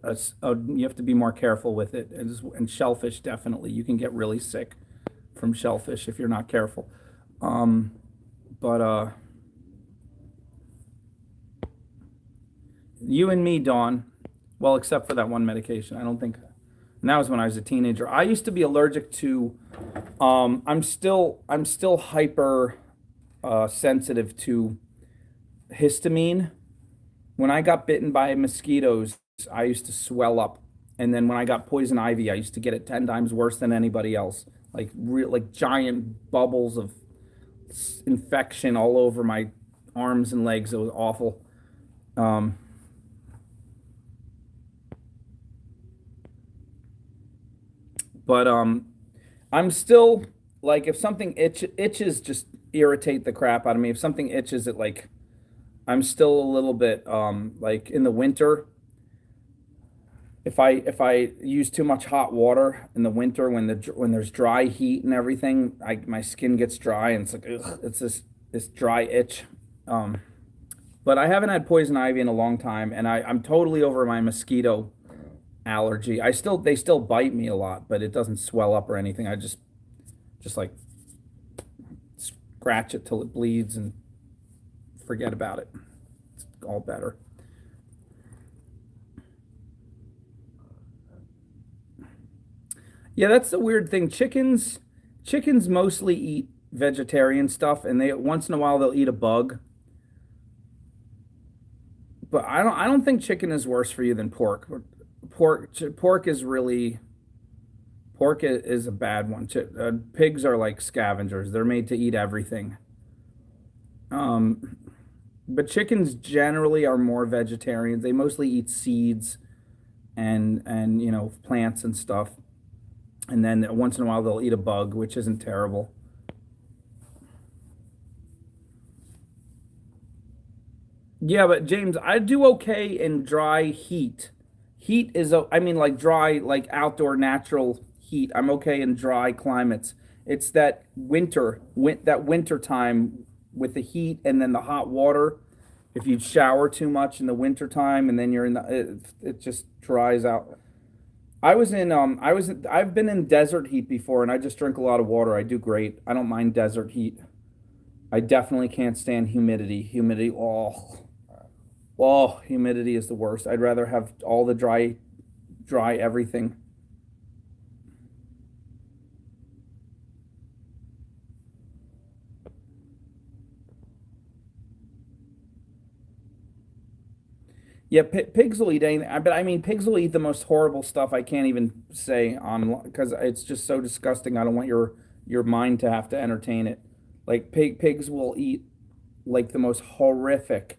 have to be more careful with it, and shellfish definitely you can get really sick from shellfish if you're not careful. But you and me, Dawn, well, except for that one medication, I don't think. And that was when I was a teenager. I used to be allergic to. I'm still hyper sensitive to histamine. When I got bitten by mosquitoes, I used to swell up, and then when I got poison ivy, I used to get it 10 times worse than anybody else. Like giant bubbles of infection all over my arms and legs. It was awful. Um, but I'm still like if something itches, just irritate the crap out of me. If something itches, it like I'm still a little bit like in the winter. If I use too much hot water in the winter when there's dry heat and everything, my skin gets dry and it's like ugh, it's this dry itch. Um, but I haven't had poison ivy in a long time, and I'm totally over my mosquito allergy. They still bite me a lot, but it doesn't swell up or anything. I just like scratch it till it bleeds and forget about it. It's all better. Yeah, that's the weird thing. Chickens mostly eat vegetarian stuff, and they once in a while they'll eat a bug. But I don't think chicken is worse for you than pork. Pork is really is a bad one. Pigs are like scavengers. They're made to eat everything. Um, but chickens generally are more vegetarians. They mostly eat seeds and plants and stuff. And then once in a while they'll eat a bug, which isn't terrible. Yeah, but James, I do okay in dry heat. Heat is I mean like dry, like outdoor natural heat. I'm okay in dry climates. It's that that winter time with the heat and then the hot water. If you shower too much in the winter time and then you're in it just dries out. I've been in desert heat before and I just drink a lot of water. I do great. I don't mind desert heat. I definitely can't stand humidity. Humidity is the worst. I'd rather have all the dry everything. Yeah, pigs will eat anything, but I mean, pigs will eat the most horrible stuff. I can't even say on because it's just so disgusting. I don't want your mind to have to entertain it. Like pigs will eat like the most horrific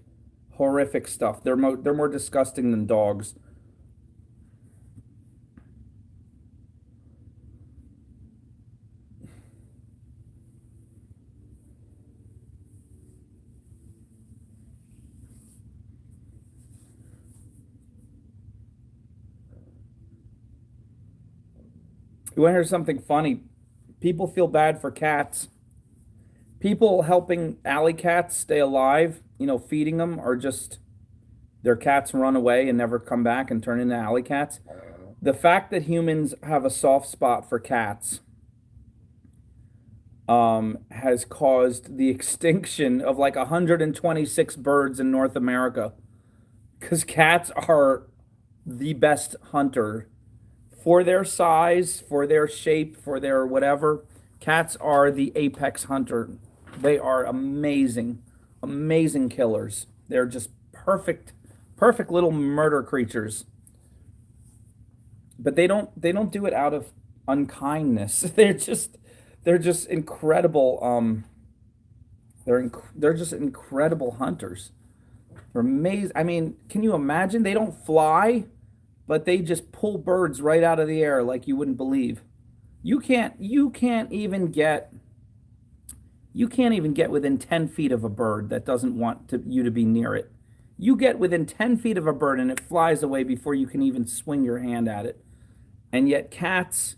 stuff. They're more disgusting than dogs. You want to hear something funny? People feel bad for cats. People helping alley cats stay alive, feeding them, or just their cats run away and never come back and turn into alley cats. The fact that humans have a soft spot for cats has caused the extinction of like 126 birds in North America because cats are the best hunter for their size, for their shape, for their whatever. Cats are the apex hunter. They are amazing killers. They're just perfect little murder creatures. But they don't do it out of unkindness. They're just incredible. They're just incredible hunters. They're amazing. I mean, can you imagine? They don't fly, but they just pull birds right out of the air like you wouldn't believe. You can't even get within 10 feet of a bird that doesn't want you to be near it. You get within 10 feet of a bird and it flies away before you can even swing your hand at it. And yet cats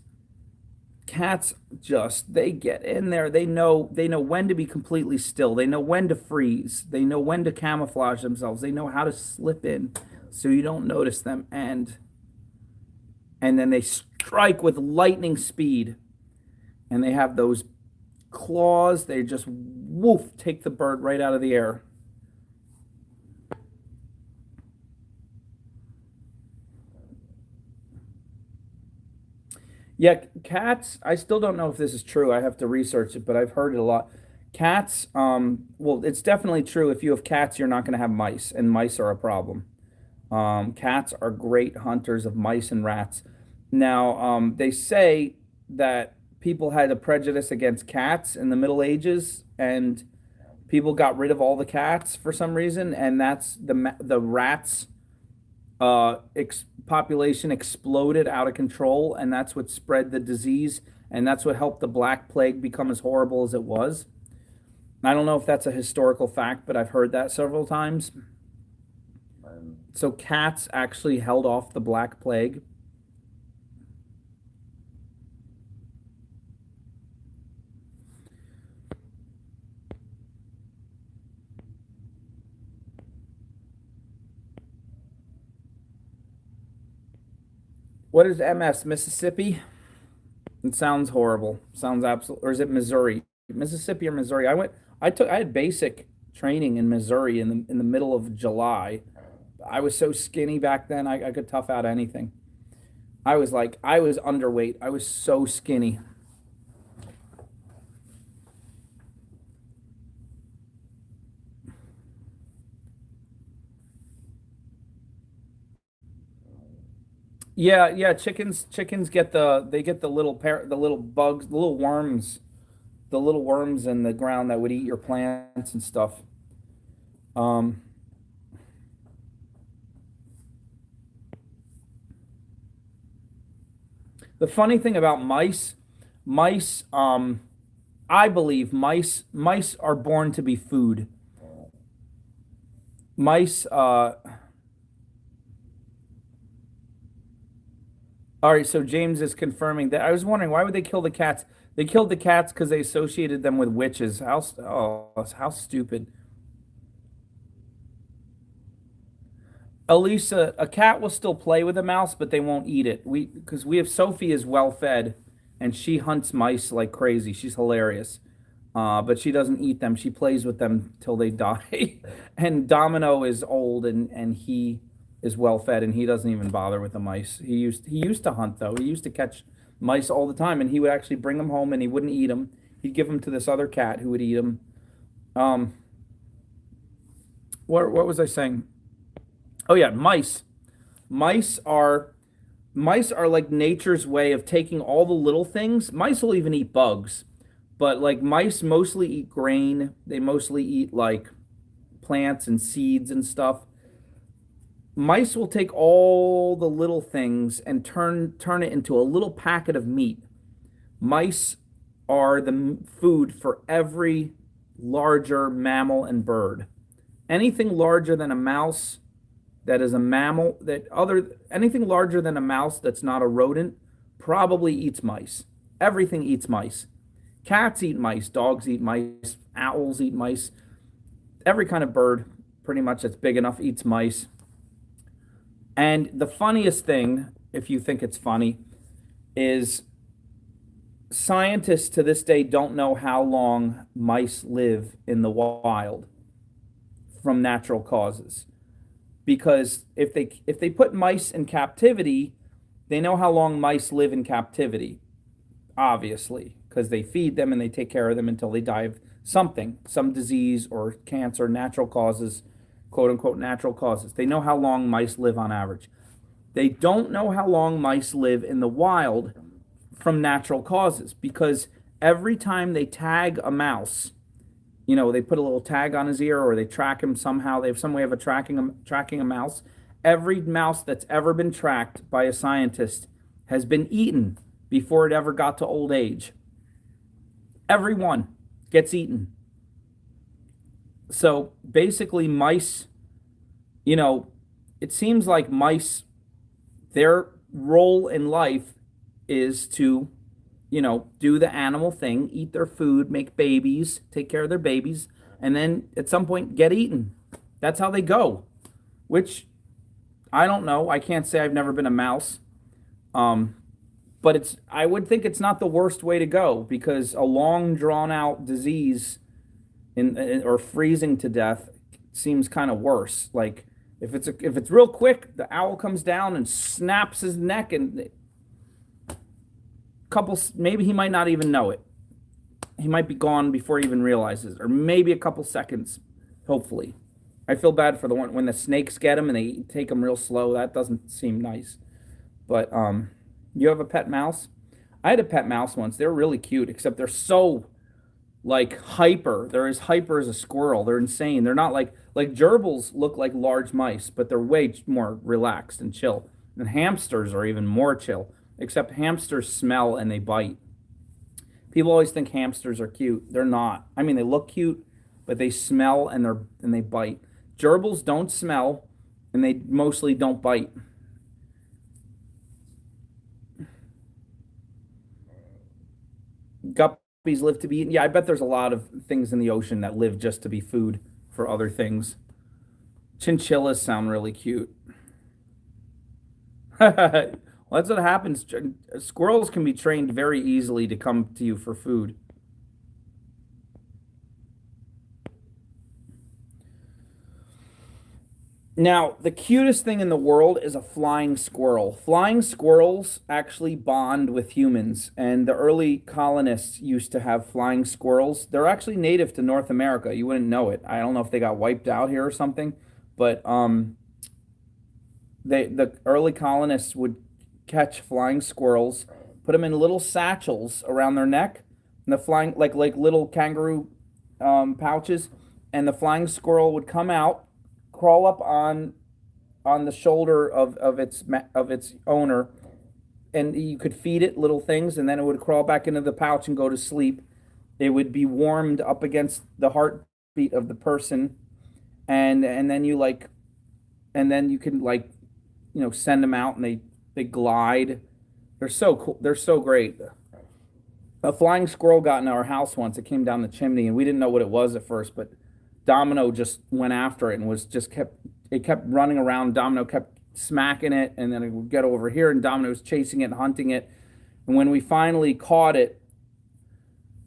just they get in there. They know when to be completely still. They know when to freeze. They know when to camouflage themselves. They know how to slip in so you don't notice them and then they strike with lightning speed and they have those claws. They just woof take the bird right out of the air. Yeah, cats. I still don't know if this is true. I have to research it, but I've heard it a lot. Cats. Well, it's definitely true. If you have cats, you're not going to have mice, and mice are a problem. Cats are great hunters of mice and rats. Now, they say that people had a prejudice against cats in the Middle Ages, and people got rid of all the cats for some reason, and that's the rats population exploded out of control, and that's what spread the disease, and that's what helped the Black Plague become as horrible as it was. I don't know if that's a historical fact, but I've heard that several times. So cats actually held off the Black Plague. What is MS? Mississippi? It sounds horrible. Sounds absolute. Or is it Missouri? Mississippi or Missouri? I had basic training in Missouri in the middle of July. I was so skinny back then. I could tough out anything. I was underweight. I was so skinny. Yeah, yeah. Chickens get the little bugs, the little worms in the ground that would eat your plants and stuff. Um, the funny thing about mice, I believe mice are born to be food. Mice. All right, so James is confirming that. I was wondering why would they kill the cats? They killed the cats because they associated them with witches. How stupid. Elisa, a cat will still play with a mouse, but they won't eat it. Because we have Sophie is well fed, and she hunts mice like crazy. She's hilarious, but she doesn't eat them. She plays with them till they die. And Domino is old, and he is well fed, and he doesn't even bother with the mice. He used to hunt though. He used to catch mice all the time, and he would actually bring them home, and he wouldn't eat them. He'd give them to this other cat who would eat them. Um, what was I saying? Oh yeah, mice. Mice are mice are like nature's way of taking all the little things. Mice will even eat bugs, but like mice mostly eat grain. They mostly eat like plants and seeds and stuff. Mice will take all the little things and turn it into a little packet of meat. Mice are the food for every larger mammal and bird. Anything larger than a mouse that is a mammal that other anything larger than a mouse that's not a rodent probably eats mice. Everything eats mice. Cats eat mice, dogs eat mice, owls eat mice. Every kind of bird pretty much that's big enough eats mice. And the funniest thing, if you think it's funny, is scientists to this day don't know how long mice live in the wild from natural causes. Because if they put mice in captivity, they know how long mice live in captivity, obviously, because they feed them and they take care of them until they die of something, some disease or cancer, natural causes, quote unquote natural causes. They know how long mice live on average. They don't know how long mice live in the wild from natural causes because every time they tag a mouse, they put a little tag on his ear or they track him somehow. They have some way of tracking a mouse. Every mouse that's ever been tracked by a scientist has been eaten before it ever got to old age. Every one gets eaten. So basically, mice, it seems like mice, their role in life is to do the animal thing, eat their food, make babies, take care of their babies, and then at some point get eaten. That's how they go, which I don't know. I can't say I've never been a mouse. But I would think it's not the worst way to go because a long drawn out disease or freezing to death seems kind of worse. Like if it's real quick, the owl comes down and snaps his neck and maybe he might not even know it. He might be gone before he even realizes, or maybe a couple seconds, hopefully. I feel bad for the one when the snakes get him and they take him real slow. That doesn't seem nice. But you have a pet mouse? I had a pet mouse once. They're really cute, except they're so like hyper. They're as hyper as a squirrel. They're insane. They're not like gerbils look like large mice, but they're way more relaxed and chill. And hamsters are even more chill, except hamsters smell and they bite. People always think hamsters are cute. They're not. I mean, they look cute, but they smell and they bite. Gerbils don't smell, and they mostly don't bite. Guppies live to be eaten. Yeah, I bet there's a lot of things in the ocean that live just to be food for other things. Chinchillas sound really cute. Well, that's what happens. Squirrels can be trained very easily to come to you for food. Now, the cutest thing in the world is a flying squirrel. Flying squirrels actually bond with humans, and the early colonists used to have flying squirrels. They're actually native to North America. You wouldn't know it. I don't know if they got wiped out here or something, but the early colonists would catch flying squirrels, put them in little satchels around their neck, and the flying like little kangaroo pouches, and the flying squirrel would come out, crawl up on the shoulder of its owner, and you could feed it little things, and then it would crawl back into the pouch and go to sleep. It would be warmed up against the heartbeat of the person, and then you like, and then you can like, send them out and they glide. They're so cool. They're so great. A flying squirrel got in our house once. It came down the chimney, and we didn't know what it was at first, but Domino just went after it and was just kept it kept running around. Domino kept smacking it, and then it would get over here, and Domino was chasing it and hunting it. And when we finally caught it,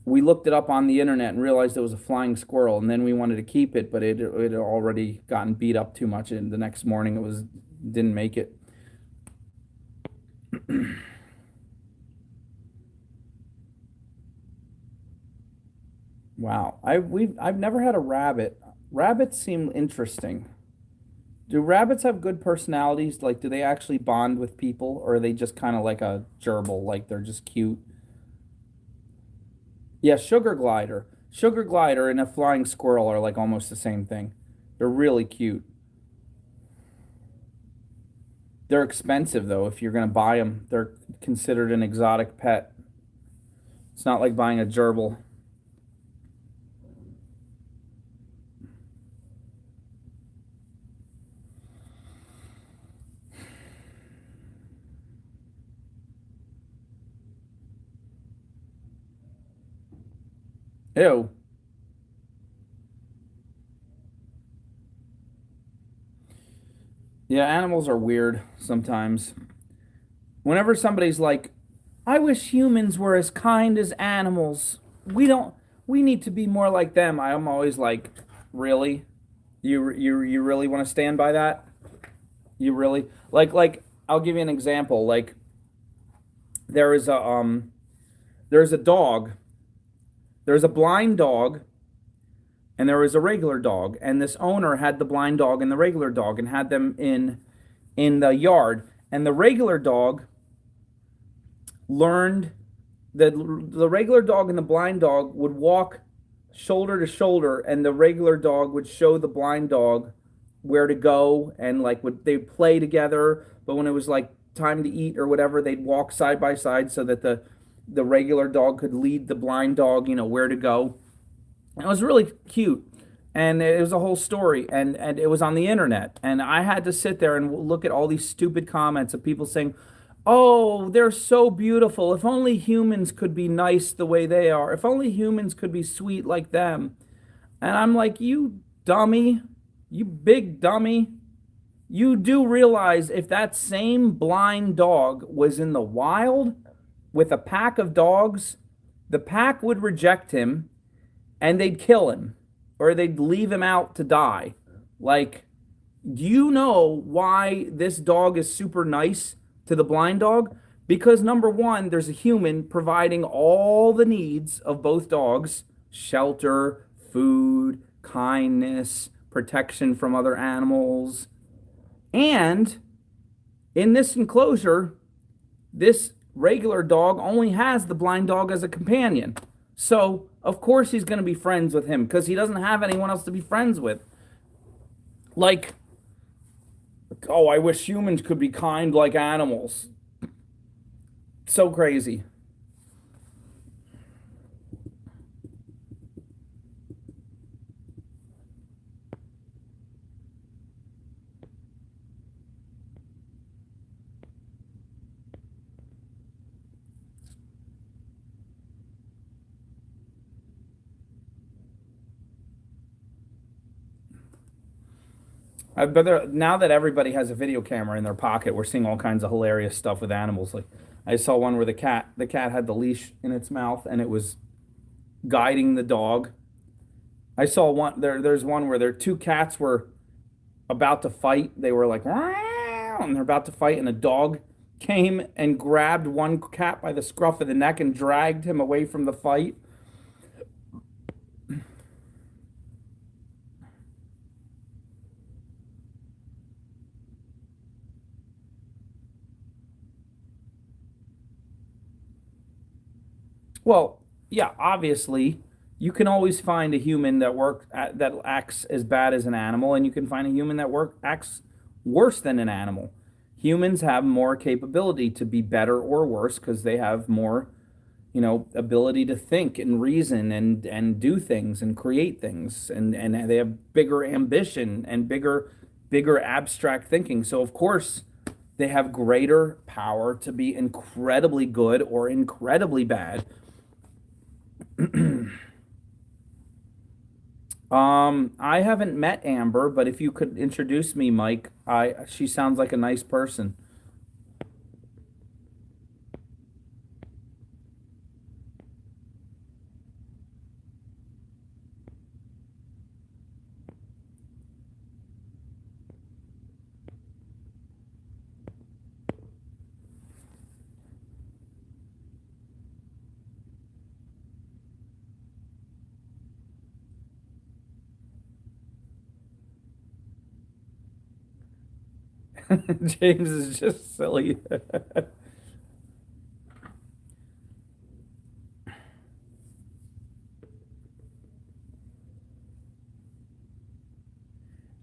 we looked it up on the internet and realized it was a flying squirrel. And then we wanted to keep it, but it had already gotten beat up too much, and the next morning it was didn't make it. Wow, I've never had a rabbit. Rabbits seem interesting. Do rabbits have good personalities? Like, do they actually bond with people, or are they just kind of like a gerbil? Like they're just cute. Yeah, sugar glider, and a flying squirrel are like almost the same thing. They're really cute. They're expensive though. If you're gonna buy them, they're considered an exotic pet. It's not like buying a gerbil. Ew. Yeah, animals are weird sometimes. Whenever somebody's like, I wish humans were as kind as animals. We don't we need to be more like them. I'm always like, really? You really want to stand by that? You really like I'll give you an example. Like there is a there's a dog. There's a blind dog and there was a regular dog, and this owner had the blind dog and the regular dog and had them in the yard, and the regular dog learned that the regular dog and the blind dog would walk shoulder to shoulder, and the regular dog would show the blind dog where to go, and like would they play together, but when it was like time to eat or whatever, they'd walk side by side so that the regular dog could lead the blind dog, where to go. It was really cute, and it was a whole story, and it was on the internet, and I had to sit there and look at all these stupid comments of people saying, "Oh, they're so beautiful. If only humans could be nice the way they are. If only humans could be sweet like them." And I'm like, "You dummy, you big dummy. You do realize if that same blind dog was in the wild with a pack of dogs, the pack would reject him and they'd kill him or they'd leave him out to die. Like, do you know why this dog is super nice to the blind dog? Because number one, there's a human providing all the needs of both dogs: shelter, food, kindness, protection from other animals. And in this enclosure, this regular dog only has the blind dog as a companion. So, of course, he's going to be friends with him because he doesn't have anyone else to be friends with. Like, oh, I wish humans could be kind like animals. So crazy. But now that everybody has a video camera in their pocket, we're seeing all kinds of hilarious stuff with animals. Like I saw one where the cat had the leash in its mouth and it was guiding the dog. I saw one there's one where two cats were about to fight. They were like, "Meow," and they're about to fight, and a dog came and grabbed one cat by the scruff of the neck and dragged him away from the fight. Well, yeah, obviously, you can always find a human that acts as bad as an animal, and you can find a human that acts worse than an animal. Humans have more capability to be better or worse because they have more, ability to think and reason and do things and create things, and they have bigger ambition and bigger abstract thinking. So of course they have greater power to be incredibly good or incredibly bad. I haven't met Amber, but if you could introduce me, Mike, she sounds like a nice person. James is just silly.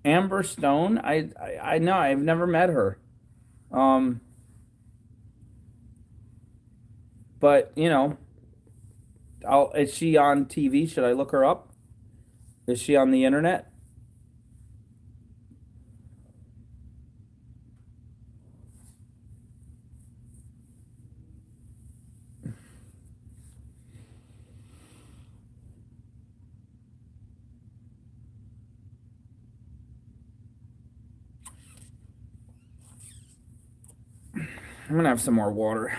Amber Stone, I know I've never met her. Um, but is she on TV? Should I look her up? Is she on the internet? I'm gonna have some more water.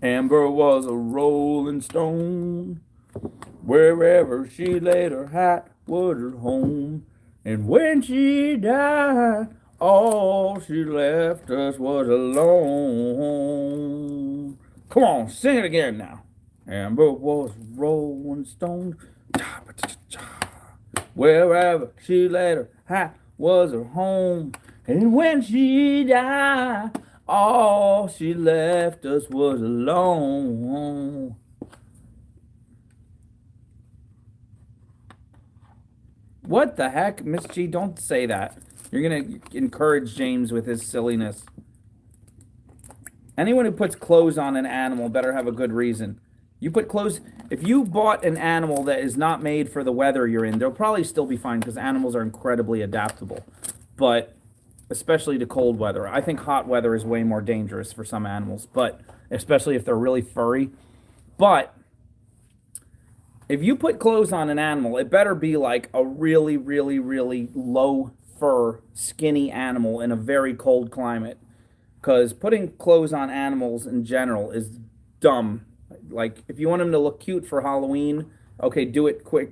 Amber was a rolling stone. Wherever she laid her hat was her home. And when she died, all she left us was alone. Come on, sing it again now. Amber was a rolling stone. Wherever she laid her hat was her home. And when she died, all she left us was alone. What the heck? Miss G, don't say that. You're going to encourage James with his silliness. Anyone who puts clothes on an animal better have a good reason. You put clothes... If you bought an animal that is not made for the weather you're in, they'll probably still be fine because animals are incredibly adaptable. But especially to cold weather. I think hot weather is way more dangerous for some animals, but especially if they're really furry. But if you put clothes on an animal, it better be like a really, really, really low fur, skinny animal in a very cold climate. Because putting clothes on animals in general is dumb. Like, if you want them to look cute for Halloween, okay, do it quick.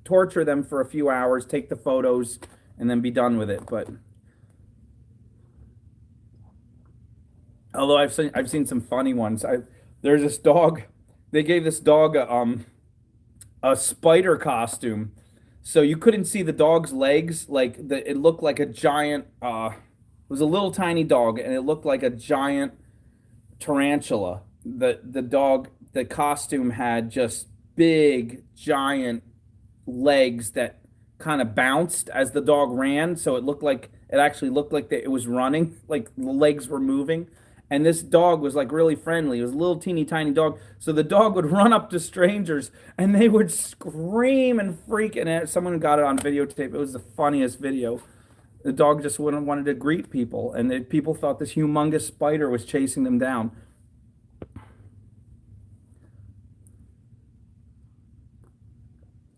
Torture them for a few hours, take the photos, and then be done with it. But although I've seen some funny ones. There's this dog. They gave this dog a spider costume, so you couldn't see the dog's legs. It looked like a giant. It was a little tiny dog, and it looked like a giant tarantula. The costume had just big giant legs that kind of bounced as the dog ran, so it actually looked like it was running, like the legs were moving. And this dog was like really friendly. It was a little teeny tiny dog. So the dog would run up to strangers and they would scream and freak. And someone got it on videotape. It was the funniest video. The dog just wanted to greet people, and people thought this humongous spider was chasing them down.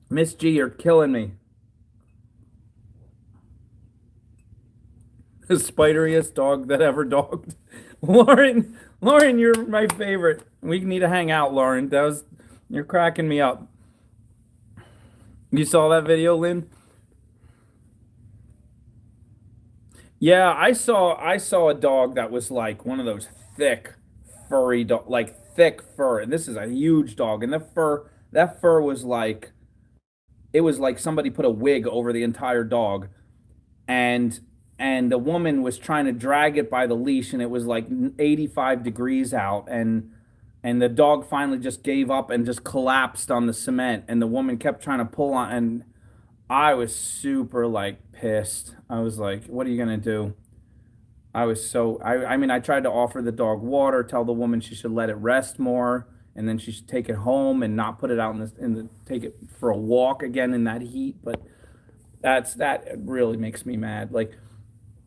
Miss G, you're killing me. The spideriest dog that ever dogged. Lauren, you're my favorite. We need to hang out, Lauren. You're cracking me up. You saw that video, Lynn? Yeah, I saw a dog that was like one of those thick, furry dog, like thick fur. And this is a huge dog, and that fur was like it was like somebody put a wig over the entire dog, and the woman was trying to drag it by the leash, and it was like 85 degrees out, and the dog finally just gave up and just collapsed on the cement, and the woman kept trying to pull on, and I was super like pissed. I was like, what are you gonna do? I was so I mean I tried to offer the dog water, tell the woman she should let it rest more, and then she should take it home and not put it out in the take it for a walk again in that heat. But that really makes me mad. Like,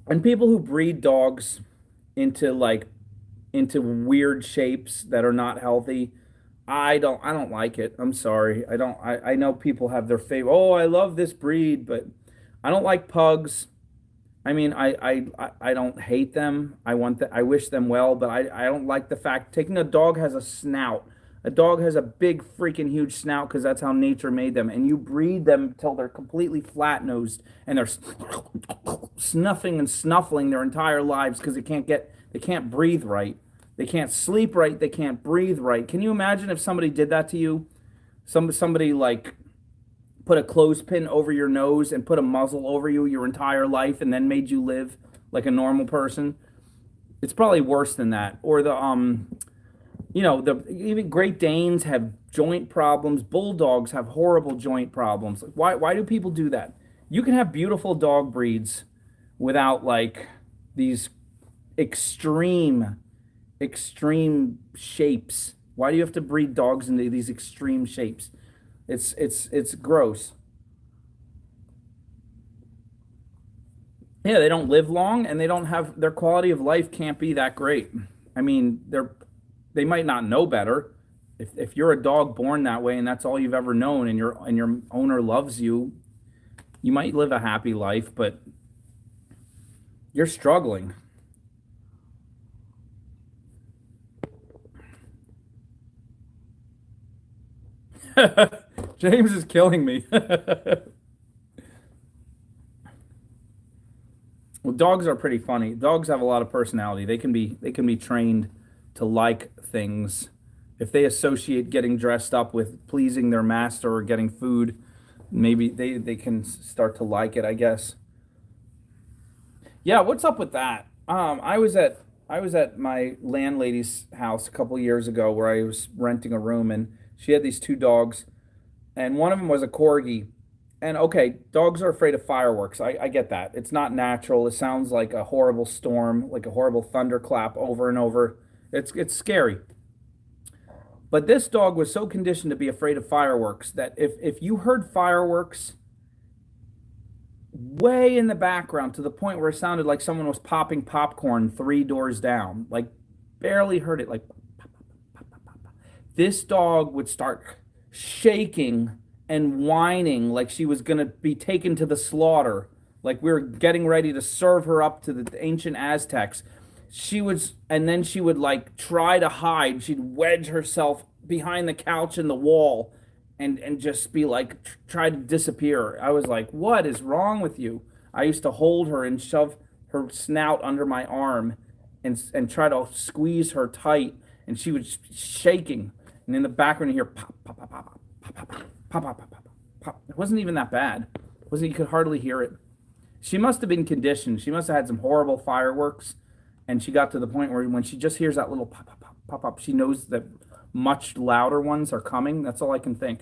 and people who breed dogs into like into weird shapes that are not healthy. I don't like it. I'm sorry. I know people have their favorite. Oh, I love this breed, but I don't like pugs. I mean, I don't hate them. I wish them well, but I don't like the fact taking a dog has a snout. A dog has a big freaking huge snout because that's how nature made them. And you breed them until they're completely flat nosed and they're snuffing and snuffling their entire lives because they can't breathe right. They can't sleep right. They can't breathe right. Can you imagine if somebody did that to you? Somebody like put a clothespin over your nose and put a muzzle over you your entire life and then made you live like a normal person. It's probably worse than that. Or the even Great Danes have joint problems. Bulldogs have horrible joint problems. Like, why do people do that? You can have beautiful dog breeds without like these extreme extreme shapes. Why do you have to breed dogs into these extreme shapes? It's gross. Yeah, they don't live long and they don't have their quality of life can't be that great. I mean, they might not know better. If you're a dog born that way and that's all you've ever known and your owner loves you, you might live a happy life, but you're struggling. James is killing me. Well, dogs are pretty funny. Dogs have a lot of personality. They can be trained to like things. If they associate getting dressed up with pleasing their master or getting food, maybe they can start to like it, I guess. Yeah, what's up with that? I was at my landlady's house a couple years ago where I was renting a room and she had these two dogs and one of them was a corgi. And okay, dogs are afraid of fireworks. I get that. It's not natural. It sounds like a horrible storm, like a horrible thunderclap over and over. It's scary. But this dog was so conditioned to be afraid of fireworks that if you heard fireworks way in the background to the point where it sounded like someone was popping popcorn three doors down, like barely heard it, like this dog would start shaking and whining like she was going to be taken to the slaughter, like we were getting ready to serve her up to the ancient Aztecs. And then she would like try to hide. She'd wedge herself behind the couch and the wall and just be like, try to disappear. I was like, what is wrong with you? I used to hold her and shove her snout under my arm and try to squeeze her tight. And she was shaking. And in the background, you hear pop, pop, pop, pop, pop, pop, pop, pop, pop, pop, pop, pop. It wasn't even that bad. It wasn't You could hardly hear it. She must have been conditioned. She must have had some horrible fireworks, and she got to the point where when she just hears that little pop, pop, pop, pop, pop, she knows that much louder ones are coming. That's all I can think.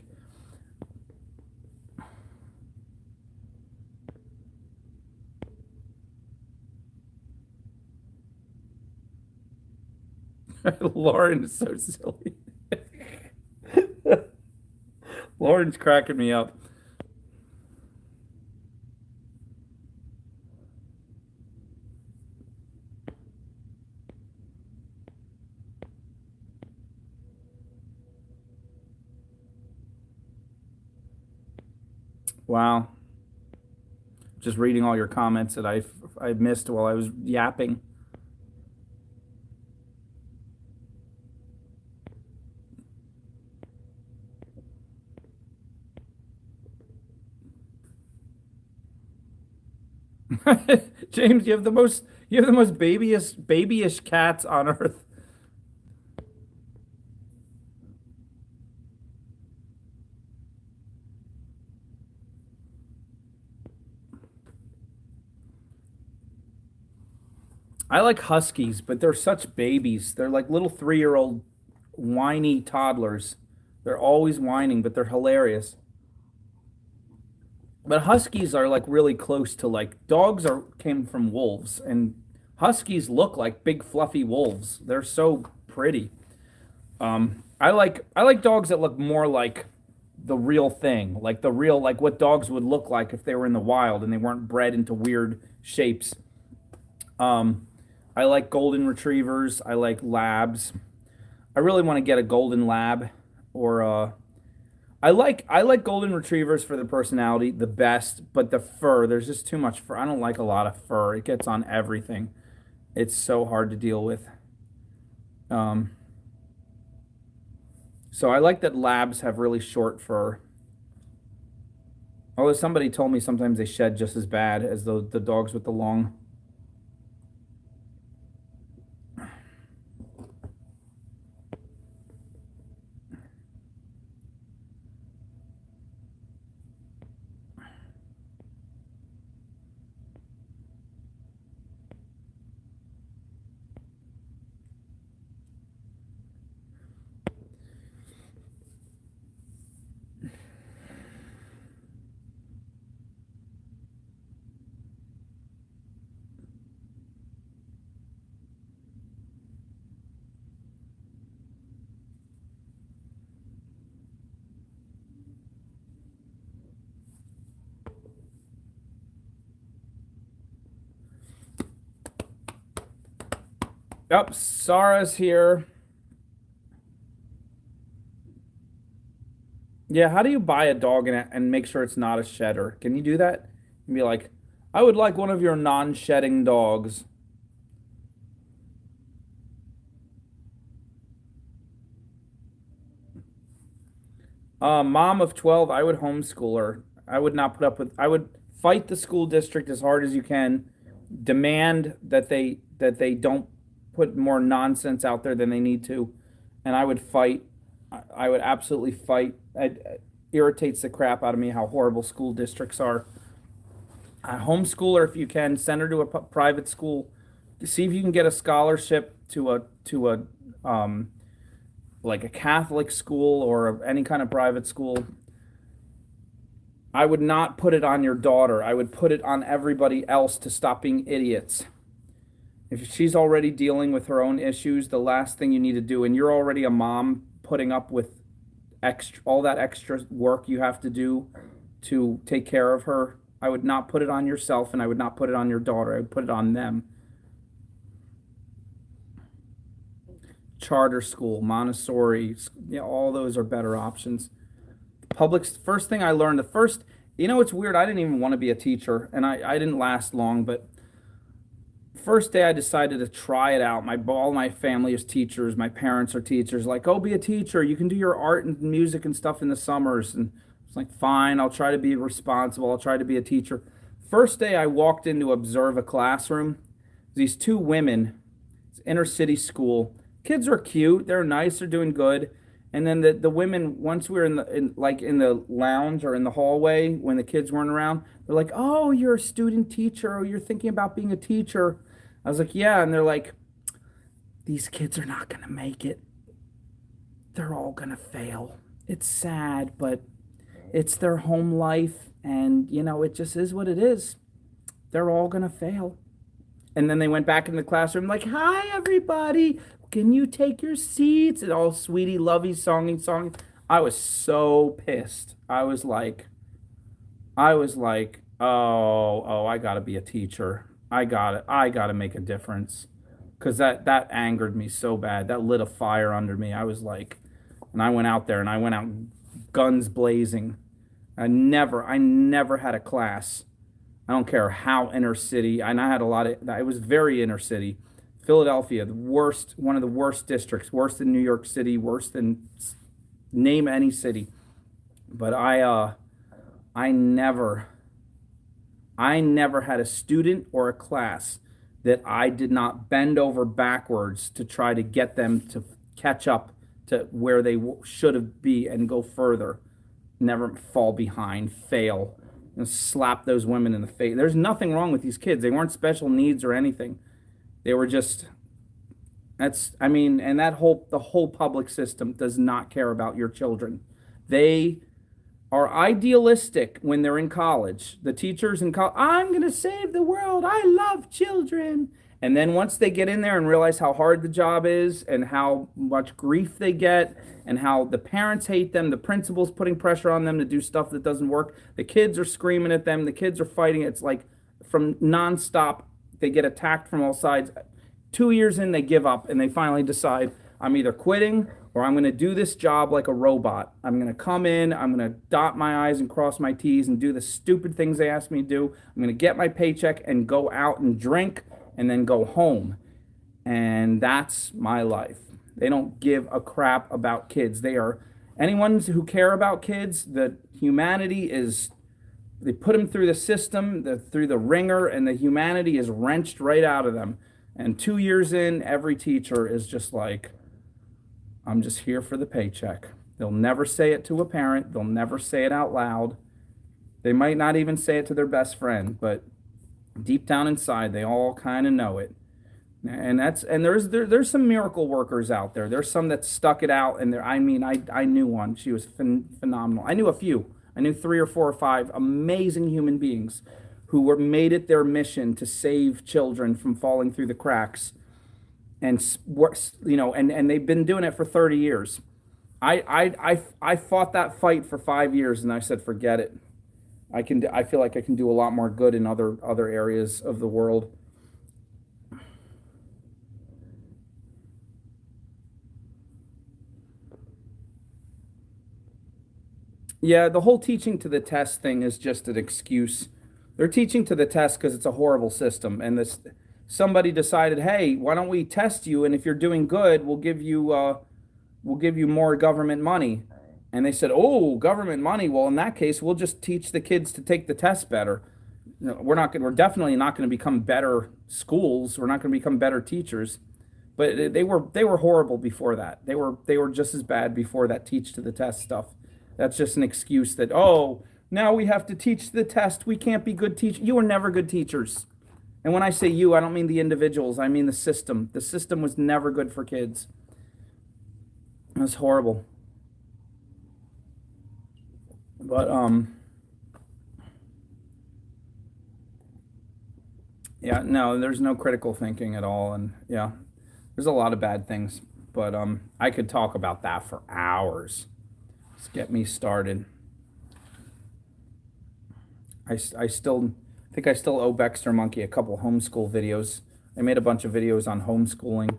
Lauren is so silly. Lauren's cracking me up. Wow. Just reading all your comments that I missed while I was yapping. James, you have the most babyish cats on earth. I like huskies, but they're such babies. They're like little 3-year-old whiny toddlers. They're always whining, but they're hilarious. But huskies are like really close to like dogs are came from wolves and Huskies look like big fluffy wolves. They're so pretty. I like dogs that look more like the real thing, like the real like what dogs would look like if they were in the wild and they weren't bred into weird shapes. Um, I like golden retrievers. I like labs. I really want to get a golden lab, or I like golden retrievers for the personality the best, but the fur, there's just too much fur. I don't like a lot of fur. It gets on everything. It's so hard to deal with. Um, so I like that labs have really short fur. Although somebody told me sometimes they shed just as bad as the dogs with the long. Yep, Sarah's here. Yeah, how do you buy a dog and make sure it's not a shedder? Can you do that? And be like, I would like one of your non-shedding dogs. Mom of 12, I would homeschool her. I would not put up with, I would fight the school district as hard as you can, demand that they don't put more nonsense out there than they need to, and I would fight. I would absolutely fight. It irritates the crap out of me how horrible school districts are. Homeschool her if you can. Send her to a private school. See if you can get a scholarship to a like a Catholic school or any kind of private school. I would not put it on your daughter. I would put it on everybody else to stop being idiots. If she's already dealing with her own issues, the last thing you need to do, and you're already a mom putting up with extra all that extra work you have to do to take care of her, I would not put it on yourself and I would not put it on your daughter. I would put it on them. Charter school, Montessori, yeah, all those are better options. Public, first thing I learned, the first, it's weird. I didn't even want to be a teacher and I didn't last long, but first day I decided to try it out. All my family is teachers. My parents are teachers. Like, oh, be a teacher. You can do your art and music and stuff in the summers. And it's like, fine, I'll try to be responsible. I'll try to be a teacher. First day I walked in to observe a classroom. These two women, it's inner city school. Kids are cute. They're nice. They're doing good. And then the women, once we were in the lounge or in the hallway when the kids weren't around, they're like, "Oh, you're a student teacher, or you're thinking about being a teacher." I was like, "Yeah," and they're like, "These kids are not gonna make it. They're all gonna fail. It's sad, but it's their home life, and it just is what it is. They're all gonna fail." And then they went back in the classroom like, "Hi, everybody. Can you take your seats?" And all sweetie, lovey, songing. I was so pissed. I was like, oh, I gotta be a teacher. I gotta make a difference. Because that angered me so bad. That lit a fire under me. I was like, and I went out there and I went out guns blazing. I never had a class. I don't care how inner city, and I had a lot of, it was very inner city. Philadelphia, one of the worst districts, worse than New York City, worse than name any city. But I never, I never had a student or a class that I did not bend over backwards to try to get them to catch up to where they should have be and go further. Never fall behind, fail, and slap those women in the face. There's nothing wrong with these kids. They weren't special needs or anything. They were just, and the whole public system does not care about your children. They are idealistic when they're in college. The teachers in college, I'm going to save the world. I love children. And then once they get in there and realize how hard the job is and how much grief they get and how the parents hate them, the principal's putting pressure on them to do stuff that doesn't work, the kids are screaming at them, the kids are fighting. It's like from nonstop, they get attacked from all sides. 2 years in, they give up and they finally decide, I'm either quitting or I'm going to do this job like a robot. I'm going to come in, I'm going to dot my I's and cross my T's and do the stupid things they ask me to do. I'm going to get my paycheck and go out and drink and then go home. And that's my life. They don't give a crap about kids. They are, anyone who care about kids, the humanity is, they put them through the system, through the ringer, and the humanity is wrenched right out of them. And 2 years in, every teacher is just like, I'm just here for the paycheck. They'll never say it to a parent. They'll never say it out loud. They might not even say it to their best friend, but deep down inside, they all kind of know it. And there's some miracle workers out there. There's some that stuck it out, and I knew one. She was phenomenal. I knew a few. I knew 3 or 4 or 5 amazing human beings who made it their mission to save children from falling through the cracks, and and they've been doing it for 30 years. I fought that fight for 5 years, and I said, forget it. I feel like I can do a lot more good in other areas of the world. Yeah, the whole teaching to the test thing is just an excuse. They're teaching to the test because it's a horrible system, and somebody decided, hey, why don't we test you, and if you're doing good, we'll give you more government money. And they said, oh, government money. Well, in that case, we'll just teach the kids to take the test better. We're definitely not going to become better schools. We're not going to become better teachers. But they were horrible before that. They were just as bad before that teach to the test stuff. That's just an excuse that, oh, now we have to teach the test. We can't be good teachers. You were never good teachers. And when I say you, I don't mean the individuals. I mean the system. The system was never good for kids. It was horrible. But yeah, no, there's no critical thinking at all, and yeah, there's a lot of bad things. But I could talk about that for hours. Just get me started. I think I still owe Baxter Monkey a couple homeschool videos. I made a bunch of videos on homeschooling.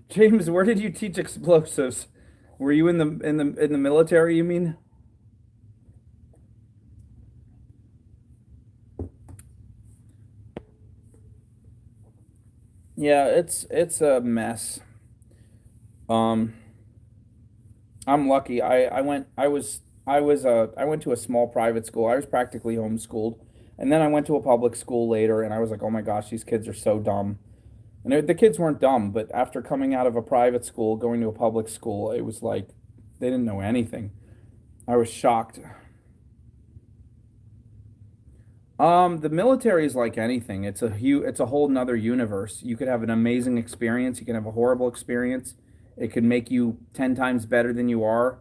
James, where did you teach explosives? Were you in the military, you mean? Yeah, it's a mess. Um, I'm lucky. I went to a small private school. I was practically homeschooled, and then I went to a public school later, and I was like, oh my gosh, these kids are so dumb. And the kids weren't dumb, but after coming out of a private school, going to a public school, it was like they didn't know anything. I was shocked. The military is like anything. It's a whole nother universe. You could have an amazing experience. You can have a horrible experience. It could make you 10 times better than you are,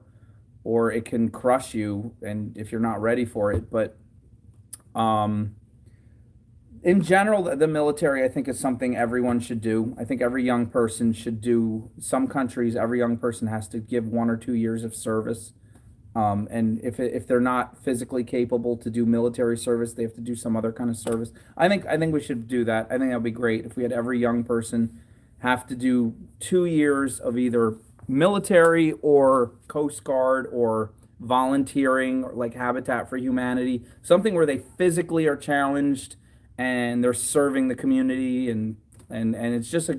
or it can crush you, and if you're not ready for it. But um, in general, the military, I think, is something everyone should do. I think every young person should do. Some countries, every young person has to give 1 or 2 years of service. And if they're not physically capable to do military service, they have to do some other kind of service. I think we should do that. I think that would be great if we had every young person have to do 2 years of either military or Coast Guard or volunteering, or like Habitat for Humanity, something where they physically are challenged and they're serving the community, and it's just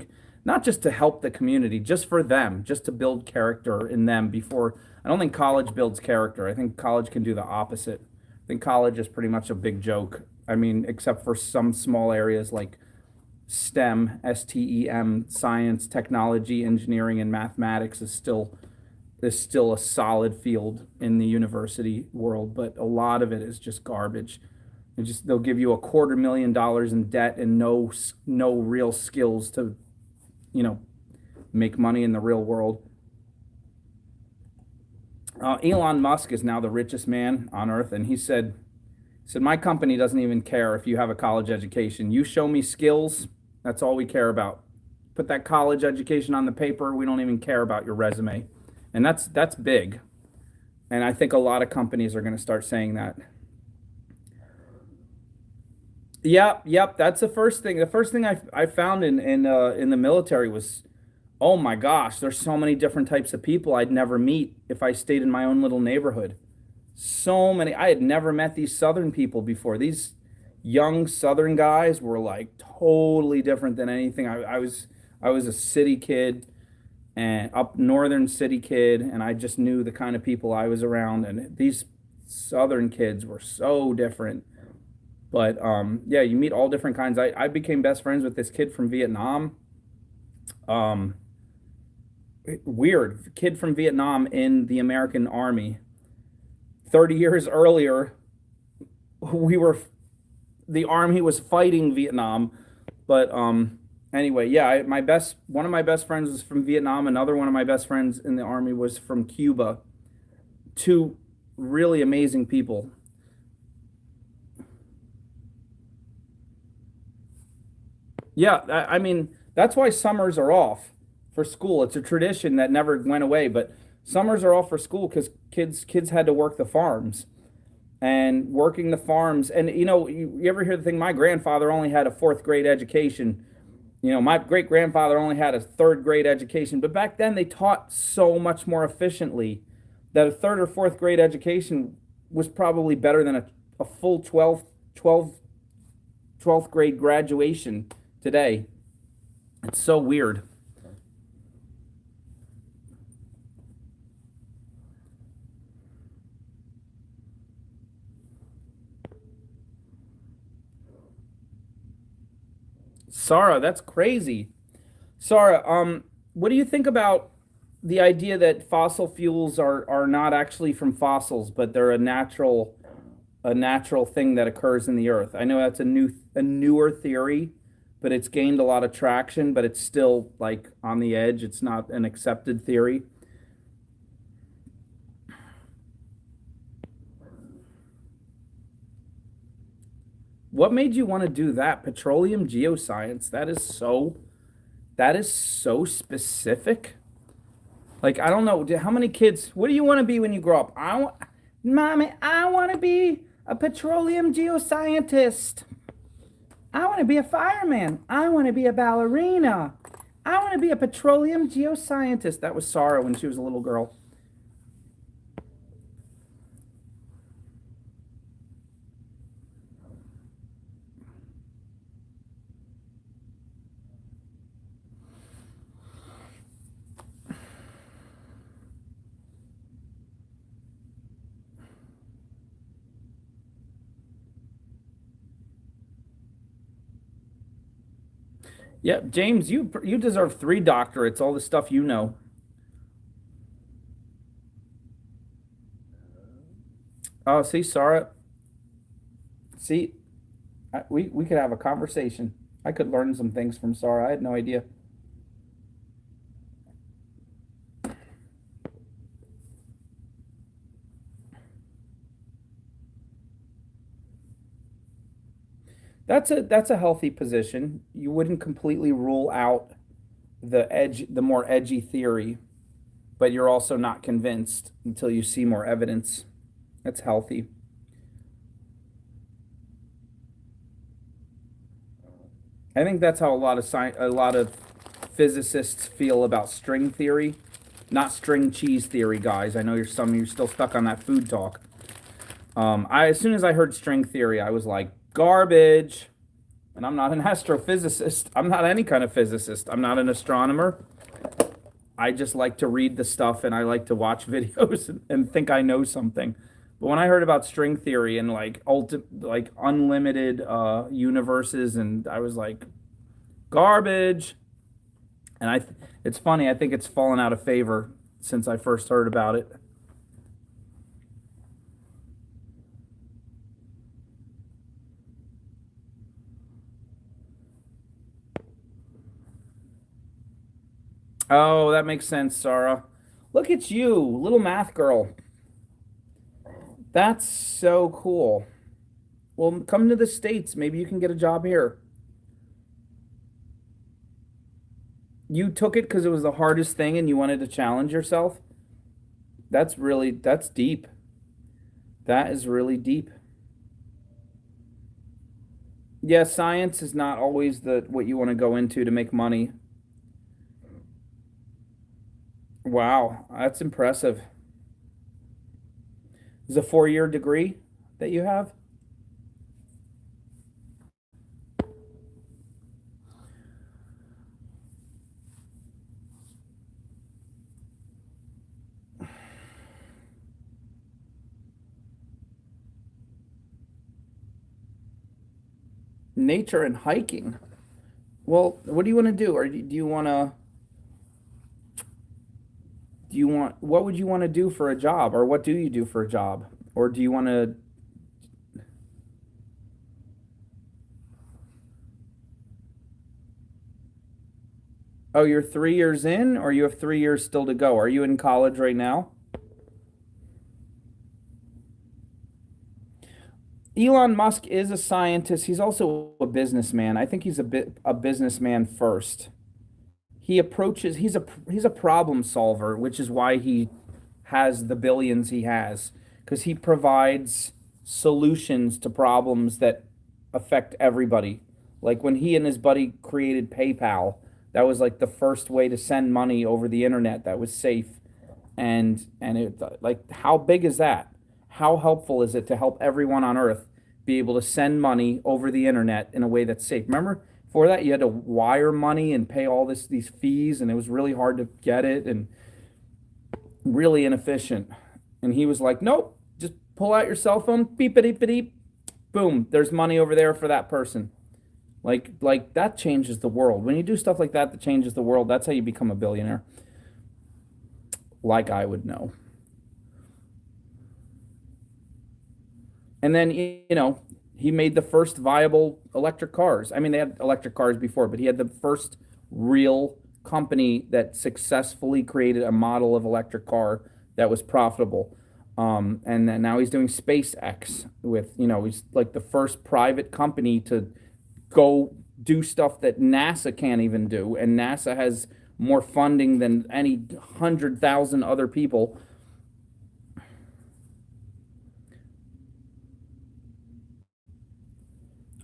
not just to help the community, just for them, just to build character in them before. I don't think college builds character. I think college can do the opposite. I think college is pretty much a big joke. I mean, except for some small areas like STEM, STEM, science, technology, engineering, and mathematics is still a solid field in the university world, but a lot of it is just garbage. They'll give you $250,000 in debt and no real skills to, you know, make money in the real world. Elon Musk is now the richest man on earth, and he said, my company doesn't even care if you have a college education. You show me skills, that's all we care about. Put that college education on the paper, we don't even care about your resume. And that's big. And I think a lot of companies are going to start saying that. Yep. That's the first thing. The first thing I found in the military was, oh my gosh, there's so many different types of people I'd never meet if I stayed in my own little neighborhood. So many. I had never met these Southern people before. These young Southern guys were like totally different than anything. I was a city kid and up northern city kid, and I just knew the kind of people I was around, and these Southern kids were so different. But yeah, you meet all different kinds. I became best friends with this kid from Vietnam. Um, Weird kid from Vietnam in the American Army. 30 years earlier, we were the army was fighting Vietnam. But anyway, yeah, one of my best friends was from Vietnam. Another one of my best friends in the army was from Cuba. Two really amazing people. Yeah, I mean, that's why summers are off for school. It's a tradition that never went away, but summers are off for school because kids had to work the farms and working the farms. And you ever hear the thing? My grandfather only had a fourth grade education. My great grandfather only had a third grade education. But back then they taught so much more efficiently that a third or fourth grade education was probably better than a full 12th grade graduation today. It's so weird. Sarah, that's crazy. Sarah, what do you think about the idea that fossil fuels are not actually from fossils, but they're a natural thing that occurs in the earth? I know that's a newer theory, but it's gained a lot of traction, but it's still like on the edge. It's not an accepted theory. What made you want to do that? Petroleum geoscience. That is so specific. Like, I don't know. How many kids, what do you want to be when you grow up? Mommy, I want to be a petroleum geoscientist. I want to be a fireman. I want to be a ballerina. I want to be a petroleum geoscientist. That was Sarah when she was a little girl. Yeah, James, you deserve 3 doctorates, all the stuff you know. Oh, see, Sarah, see, we could have a conversation. I could learn some things from Sarah. I had no idea. That's a healthy position. You wouldn't completely rule out the more edgy theory, but you're also not convinced until you see more evidence. That's healthy. I think that's how a lot of physicists feel about string theory, not string cheese theory, guys. I know some of you still stuck on that food talk. As soon as I heard string theory, I was like, garbage. And I'm not an astrophysicist. I'm not any kind of physicist. I'm not an astronomer. I just like to read the stuff and I like to watch videos and think I know something. But when I heard about string theory and like unlimited universes, and I was like, garbage. And it's funny. I think it's fallen out of favor since I first heard about it. Oh, that makes sense, Sarah. Look at you, little math girl. That's so cool. Well, come to the States. Maybe you can get a job here. You took it because it was the hardest thing and you wanted to challenge yourself. That's deep. That is really deep. Yeah, science is not always the what you want to go into to make money. Wow, that's impressive. Is a 4-year degree that you have? Nature and hiking. Well, what do you want to do? Or do you want to what would you want to do for a job? Or what do you do for a job? Or do you want to Oh, you're 3 years in, or you have 3 years still to go? Are you in college right now? Elon Musk is a scientist. He's also a businessman. I think he's a businessman first. He's a problem solver, which is why he has the billions he has, because he provides solutions to problems that affect everybody. Like when he and his buddy created PayPal, that was like the first way to send money over the internet that was safe. And it like how big is that? How helpful is it to help everyone on earth be able to send money over the internet in a way that's safe? Remember, for that you had to wire money and pay all these fees, and it was really hard to get it and really inefficient. And he was like, "Nope, just pull out your cell phone, beep beep beep, boom, there's money over there for that person." Like that changes the world. When you do stuff like that that changes the world, that's how you become a billionaire. Like I would know. And then, he made the first viable electric cars. I mean, they had electric cars before, but he had the first real company that successfully created a model of electric car that was profitable. And then now he's doing SpaceX he's like the first private company to go do stuff that NASA can't even do. And NASA has more funding than any 100,000 other people.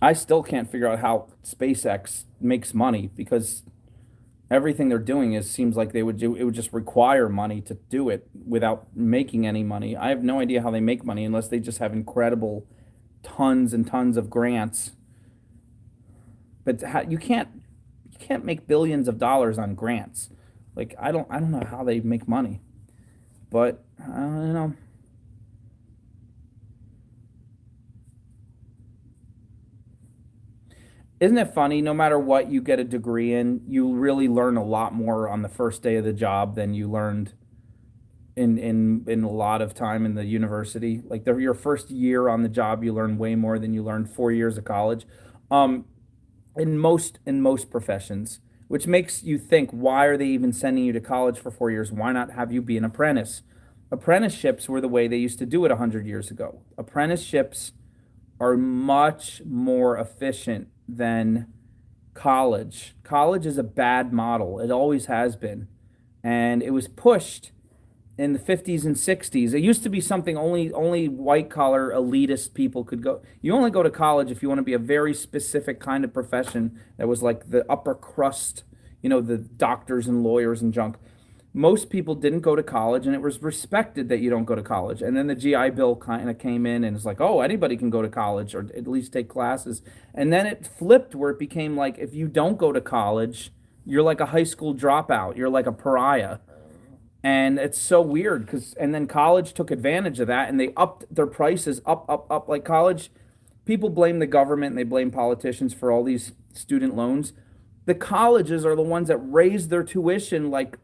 I still can't figure out how SpaceX makes money because everything they're doing seems like it would just require money to do it without making any money. I have no idea how they make money unless they just have incredible tons and tons of grants. But you can't make billions of dollars on grants. Like I don't know how they make money. But I don't know. Isn't it funny? No matter what you get a degree in, you really learn a lot more on the first day of the job than you learned in a lot of time in the university. Like your first year on the job, you learn way more than you learned 4 years of college. Um, in most professions, which makes you think, why are they even sending you to college for 4 years? Why not have you be an apprentice? Apprenticeships were the way they used to do it 100 years ago. Apprenticeships are much more efficient than college. College is a bad model. It always has been. And it was pushed in the 50s and 60s. It used to be something only white collar elitist people could go. You only go to college if you want to be a very specific kind of profession that was like the upper crust, the doctors and lawyers and junk. Most people didn't go to college, and it was respected that you don't go to college. And then the GI Bill kind of came in, and it's like, oh, anybody can go to college or at least take classes. And then it flipped where it became like, if you don't go to college, you're like a high school dropout. You're like a pariah. And it's so weird and then college took advantage of that and they upped their prices up, up, up. Like college, people blame the government and they blame politicians for all these student loans. The colleges are the ones that raise their tuition like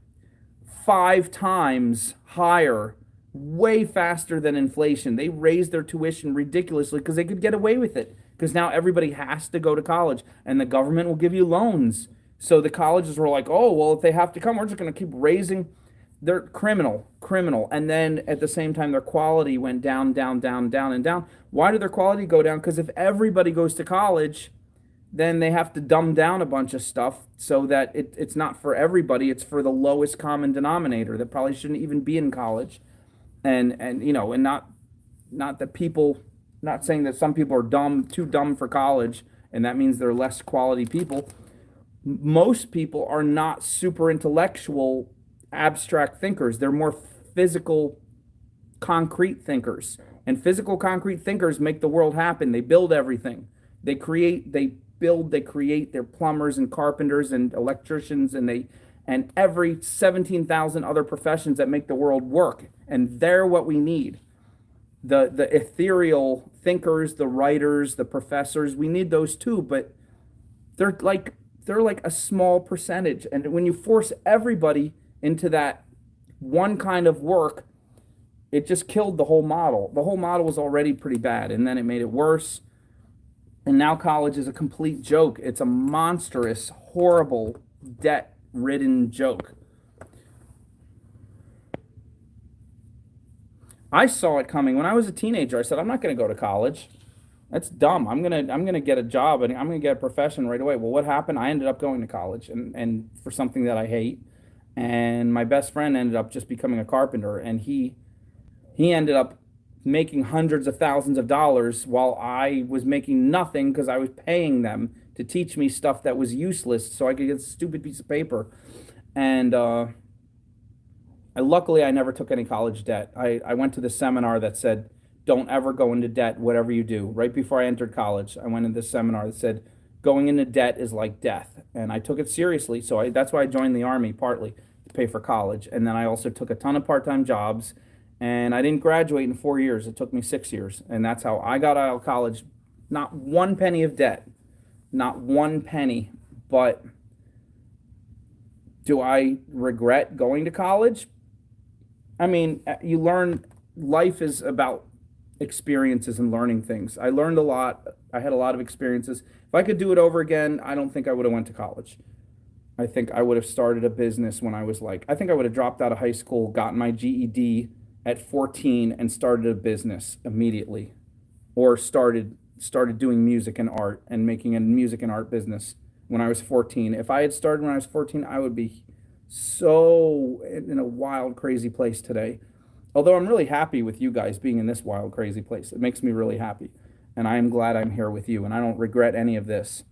5 times higher, way faster than inflation. They raised their tuition ridiculously because they could get away with it. Because now everybody has to go to college and the government will give you loans So the colleges were like, oh, well, if they have to come, we're just going to keep raising. They're criminal. And then at the same time, their quality went down, down, down, down, and down. Why did their quality go down? Because if everybody goes to college, then they have to dumb down a bunch of stuff so that it's not for everybody. It's for the lowest common denominator that probably shouldn't even be in college. And and not that people, not saying that some people are too dumb for college, and that means they're less quality people. Most people are not super intellectual, abstract thinkers. They're more physical, concrete thinkers. And physical, concrete thinkers make the world happen. They build everything. They create, they build, they create. They're plumbers and carpenters and electricians, and every 17,000 other professions that make the world work. And they're what we need. The ethereal thinkers, the writers, the professors, we need those too, but they're like a small percentage. And when you force everybody into that one kind of work, it just killed the whole model. The whole model was already pretty bad, and then it made it worse. And now college is a complete joke. It's a monstrous, horrible, debt-ridden joke. I saw it coming when I was a teenager. I said, I'm not going to go to college. That's dumb. I'm gonna get a job and I'm gonna get a profession right away. Well, what happened? I ended up going to college and for something that I hate. And my best friend ended up just becoming a carpenter, and he ended up making hundreds of thousands of dollars while I was making nothing because I was paying them to teach me stuff that was useless so I could get a stupid piece of paper. And luckily I never took any college debt. I went to the seminar that said, don't ever go into debt, whatever you do. Right before I entered college, I went into this seminar that said, going into debt is like death. And I took it seriously. So that's why I joined the Army, partly to pay for college. And then I also took a ton of part-time jobs. And I didn't graduate in 4 years. It took me 6 years. And that's how I got out of college. Not one penny of debt. Not one penny. But do I regret going to college? I mean, you learn, life is about experiences and learning things. I learned a lot. I had a lot of experiences. If I could do it over again, I don't think I would have went to college. I think I would have started a business when I was I think I would have dropped out of high school, gotten my GED at 14 and started a business immediately, or started doing music and art and making a music and art business when I was 14. If I had started when I was 14, I would be so in a wild, crazy place today. Although I'm really happy with you guys being in this wild, crazy place. It makes me really happy. And I am glad I'm here with you, and I don't regret any of this.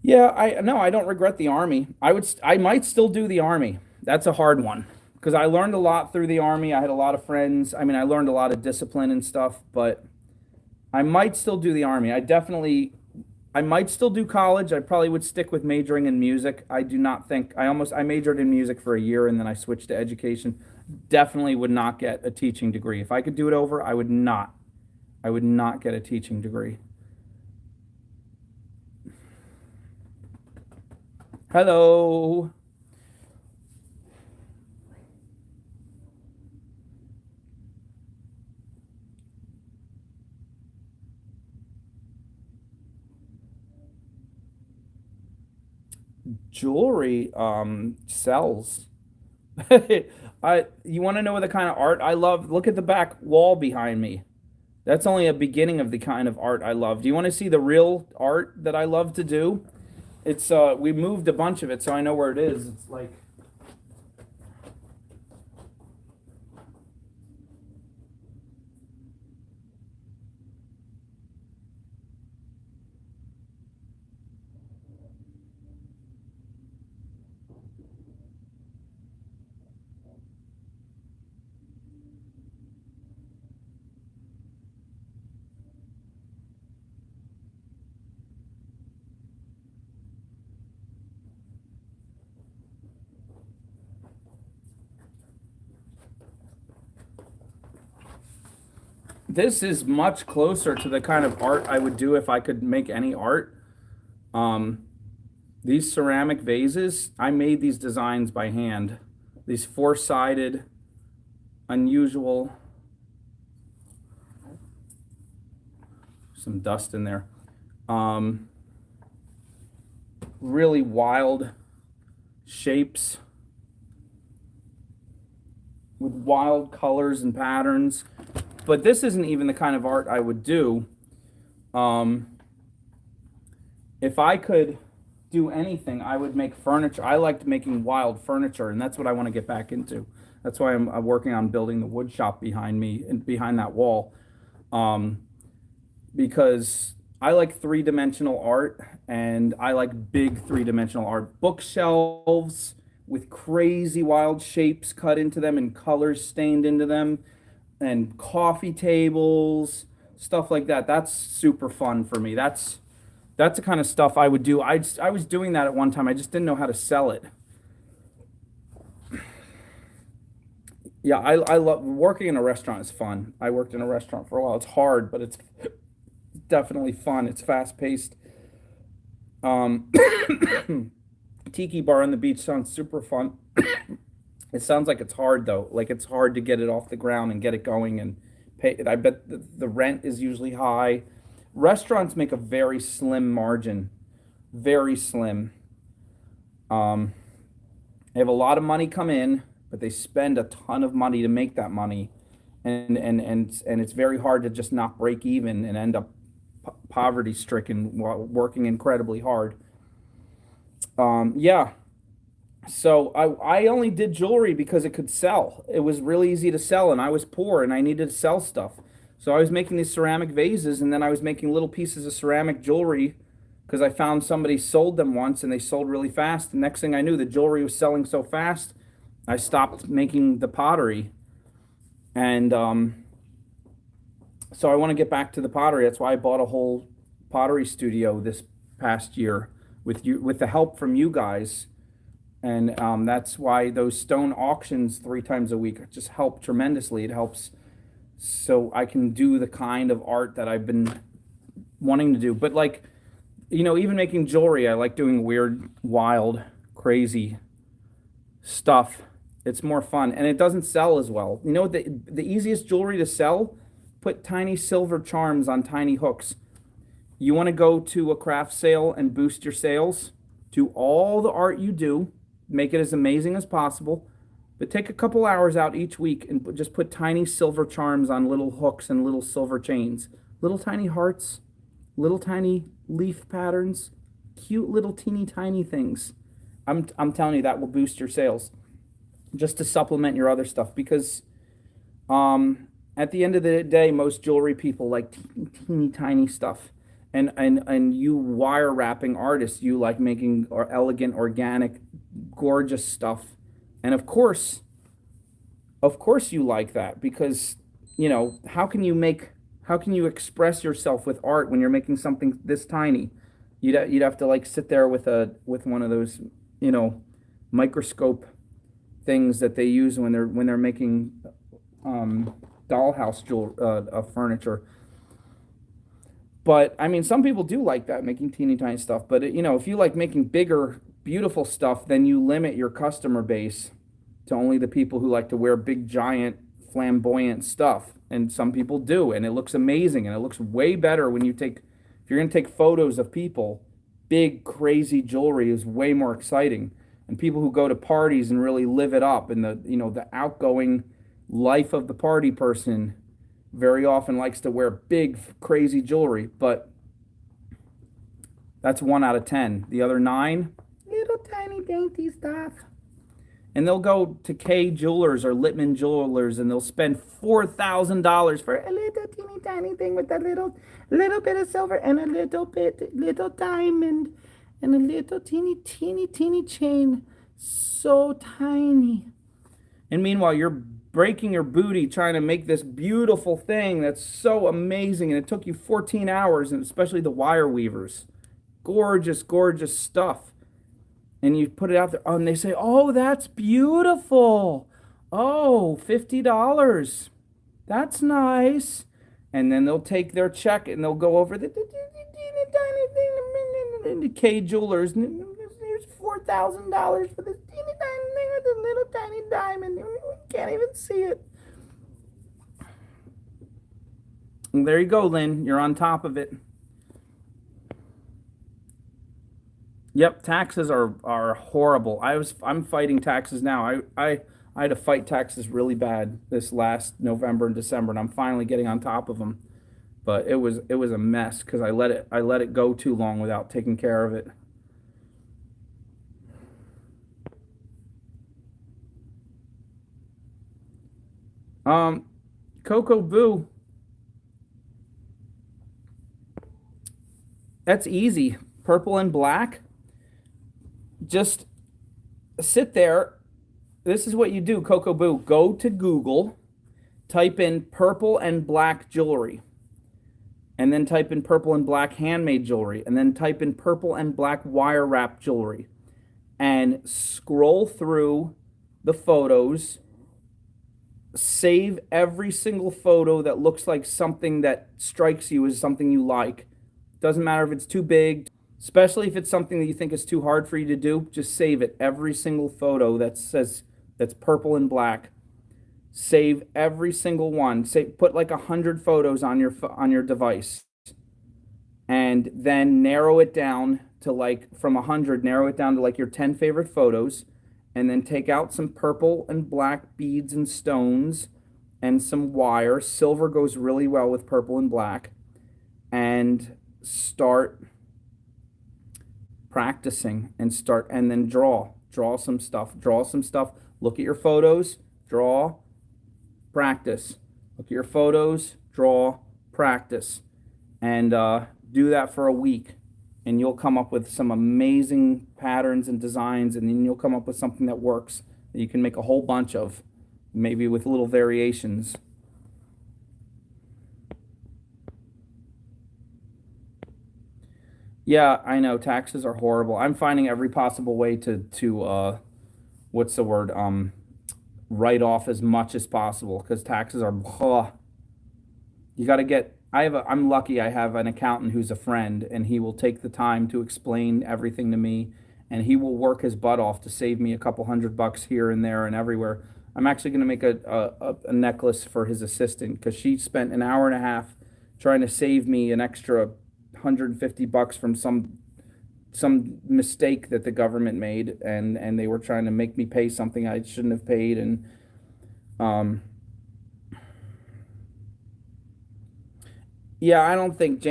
Yeah, I don't regret the Army. I might still do the Army. That's a hard one because I learned a lot through the Army. I had a lot of friends. I mean, I learned a lot of discipline and stuff, but I might still do the Army. I might still do college. I probably would stick with majoring in music. I do not think, I majored in music for a year and then I switched to education. Definitely would not get a teaching degree. If I could do it over, I would not. I would not get a teaching degree. Hello. Jewelry sells. You want to know the kind of art I love? Look at the back wall behind me. That's only a beginning of the kind of art I love. Do you want to see the real art that I love to do? It's we moved a bunch of it so I know where it is. It's like this is much closer to the kind of art I would do if I could make any art. These ceramic vases, I made these designs by hand. These four-sided, unusual, some dust in there. Really wild shapes with wild colors and patterns. But this isn't even the kind of art I would do. If I could do anything, I would make furniture. I liked making wild furniture, and that's what I want to get back into. That's why I'm working on building the wood shop behind me and behind that wall. Because I like three-dimensional art, and I like big three-dimensional art. Bookshelves with crazy wild shapes cut into them and colors stained into them, and coffee tables, stuff like that. That's super fun for me. That's the kind of stuff I would do. I was doing that at one time. I just didn't know how to sell it. Yeah, I love working in a restaurant is fun. I worked in a restaurant for a while. It's hard, but it's definitely fun. It's fast paced. Tiki bar on the beach sounds super fun. It sounds like it's hard though. Like it's hard to get it off the ground and get it going and pay. I bet the rent is usually high. Restaurants make a very slim margin, very slim. They have a lot of money come in, but they spend a ton of money to make that money, and it's very hard to just not break even and end up poverty stricken while working incredibly hard. Yeah. So I only did jewelry because it could sell. It was really easy to sell, and I was poor and I needed to sell stuff. So I was making these ceramic vases, and then I was making little pieces of ceramic jewelry because I found somebody sold them once and they sold really fast. The next thing I knew, the jewelry was selling so fast, I stopped making the pottery. And so I want to get back to the pottery. That's why I bought a whole pottery studio this past year with you, with the help from you guys. And that's why those stone auctions 3 times a week just help tremendously. It helps so I can do the kind of art that I've been wanting to do. But like, you know, even making jewelry, I like doing weird, wild, crazy stuff. It's more fun, and it doesn't sell as well. You know what the easiest jewelry to sell? Put tiny silver charms on tiny hooks. You want to go to a craft sale and boost your sales? Do all the art you do, make it as amazing as possible, but take a couple hours out each week and just put tiny silver charms on little hooks and little silver chains. Little tiny hearts, little tiny leaf patterns, cute little teeny tiny things. I'm telling you, that will boost your sales just to supplement your other stuff, because at the end of the day, most jewelry people like teeny tiny stuff. And you wire wrapping artists, you like making elegant, organic, gorgeous stuff. And of course you like that, because, you know, how can you express yourself with art when you're making something this tiny? You'd have to like sit there with one of those, you know, microscope things that they use when they're making dollhouse furniture. But I mean, some people do like that, making teeny tiny stuff. But you know, if you like making bigger, beautiful stuff, then you limit your customer base to only the people who like to wear big, giant, flamboyant stuff. And some people do, and it looks amazing, and it looks way better when if you're going to take photos of people, big, crazy jewelry is way more exciting. And people who go to parties and really live it up, and the outgoing life of the party person very often likes to wear big, crazy jewelry. But that's 1 out of 10. The other 9, little tiny dainty stuff. And they'll go to Kay Jewelers or Littman Jewelers, and they'll spend $4,000 for a little teeny tiny thing with a little bit of silver and a little diamond and a little teeny chain. So tiny. And meanwhile, you're breaking your booty trying to make this beautiful thing that's so amazing, and it took you 14 hours, and especially the wire weavers. Gorgeous, gorgeous stuff. And you put it out there, and they say, "Oh, that's beautiful. Oh, $50. That's nice." And then they'll take their check and they'll go over the K Jewelers. Here's $4,000 for this teeny tiny thing with a little tiny diamond. You can't even see it. And there you go, Lynn. You're on top of it. Yep, taxes are horrible. I'm fighting taxes now. I had to fight taxes really bad this last November and December, and I'm finally getting on top of them. But it was a mess because I let it go too long without taking care of it. Um, Cocoa Boo, that's easy. Purple and black. Just sit there. This is what you do, Cocoa Boo. Go to Google, type in purple and black jewelry, and then type in purple and black handmade jewelry, and then type in purple and black wire wrap jewelry, and scroll through the photos. Save every single photo that looks like something that strikes you as something you like. Doesn't matter if it's too big, especially if it's something that you think is too hard for you to do. Just save it. Every single photo that says that's purple and black. Save every single one. Put like 100 photos on your device, and then narrow it down to like from 100. Narrow it down to like your 10 favorite photos, and then take out some purple and black beads and stones, and some wire. Silver goes really well with purple and black, and start practicing and then draw some stuff. Look at your photos, draw, practice. Look at your photos, draw, practice, and do that for a week, and you'll come up with some amazing patterns and designs, and then you'll come up with something that works that you can make a whole bunch of, maybe with little variations. Yeah, I know taxes are horrible. I'm finding every possible way to what's the word? Write off as much as possible because taxes are. Ugh. You got to get. I'm lucky. I have an accountant who's a friend, and he will take the time to explain everything to me, and he will work his butt off to save me a couple $100 here and there and everywhere. I'm actually going to make a necklace for his assistant because she spent an hour and a half trying to save me an extra $150 from some mistake that the government made, and they were trying to make me pay something I shouldn't have paid, and um yeah, I don't think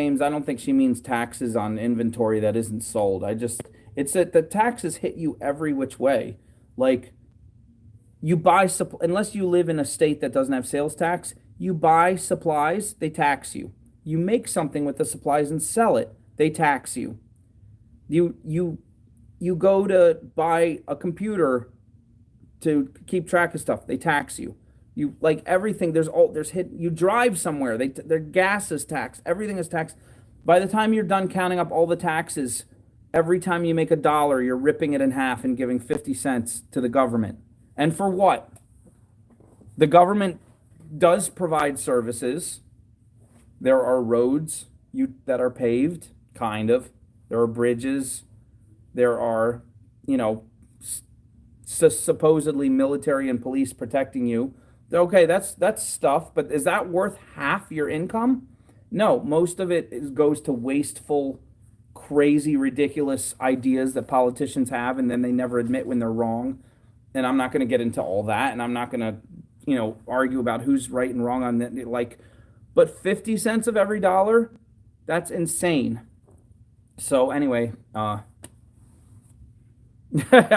she means taxes on inventory that isn't sold. It's that the taxes hit you every which way. Like, you buy unless you live in a state that doesn't have sales tax, you buy supplies, they tax you. You make something with the supplies and sell it, they tax you. You go to buy a computer to keep track of stuff, they tax you. You like everything. There's hit. You drive somewhere. Their gas is taxed. Everything is taxed. By the time you're done counting up all the taxes, every time you make $1, you're ripping it in half and giving 50 cents to the government. And for what? The government does provide services. There are roads that are paved, kind of. There are bridges. There are, supposedly military and police protecting you. Okay, that's stuff, but is that worth half your income? No, most of it goes to wasteful, crazy, ridiculous ideas that politicians have, and then they never admit when they're wrong. And I'm not going to get into all that, and I'm not going to, argue about who's right and wrong on that. Like, but 50 cents of every dollar, that's insane. So anyway, I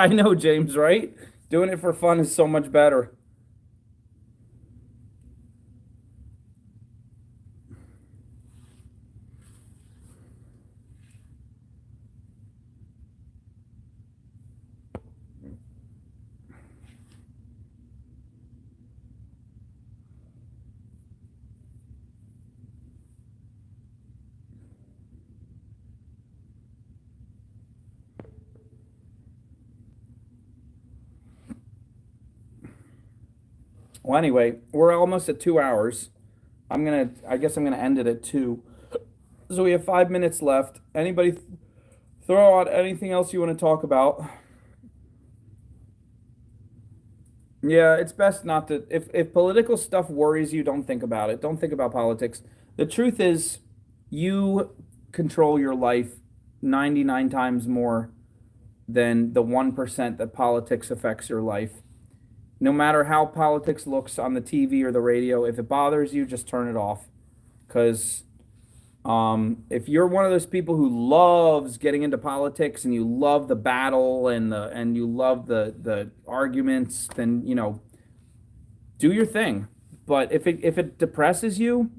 know, James, right? Doing it for fun is so much better. Well, anyway, we're almost at 2 hours. I guess I'm gonna end it at 2. So we have 5 minutes left. Anybody throw out anything else you want to talk about? Yeah, it's best not to. If political stuff worries you, don't think about it. Don't think about politics. The truth is, you control your life 99 times more than the 1% that politics affects your life. No matter how politics looks on the TV or the radio, if it bothers you, just turn it off. Because if you're one of those people who loves getting into politics and you love the battle and you love the arguments, then do your thing. But if it depresses you,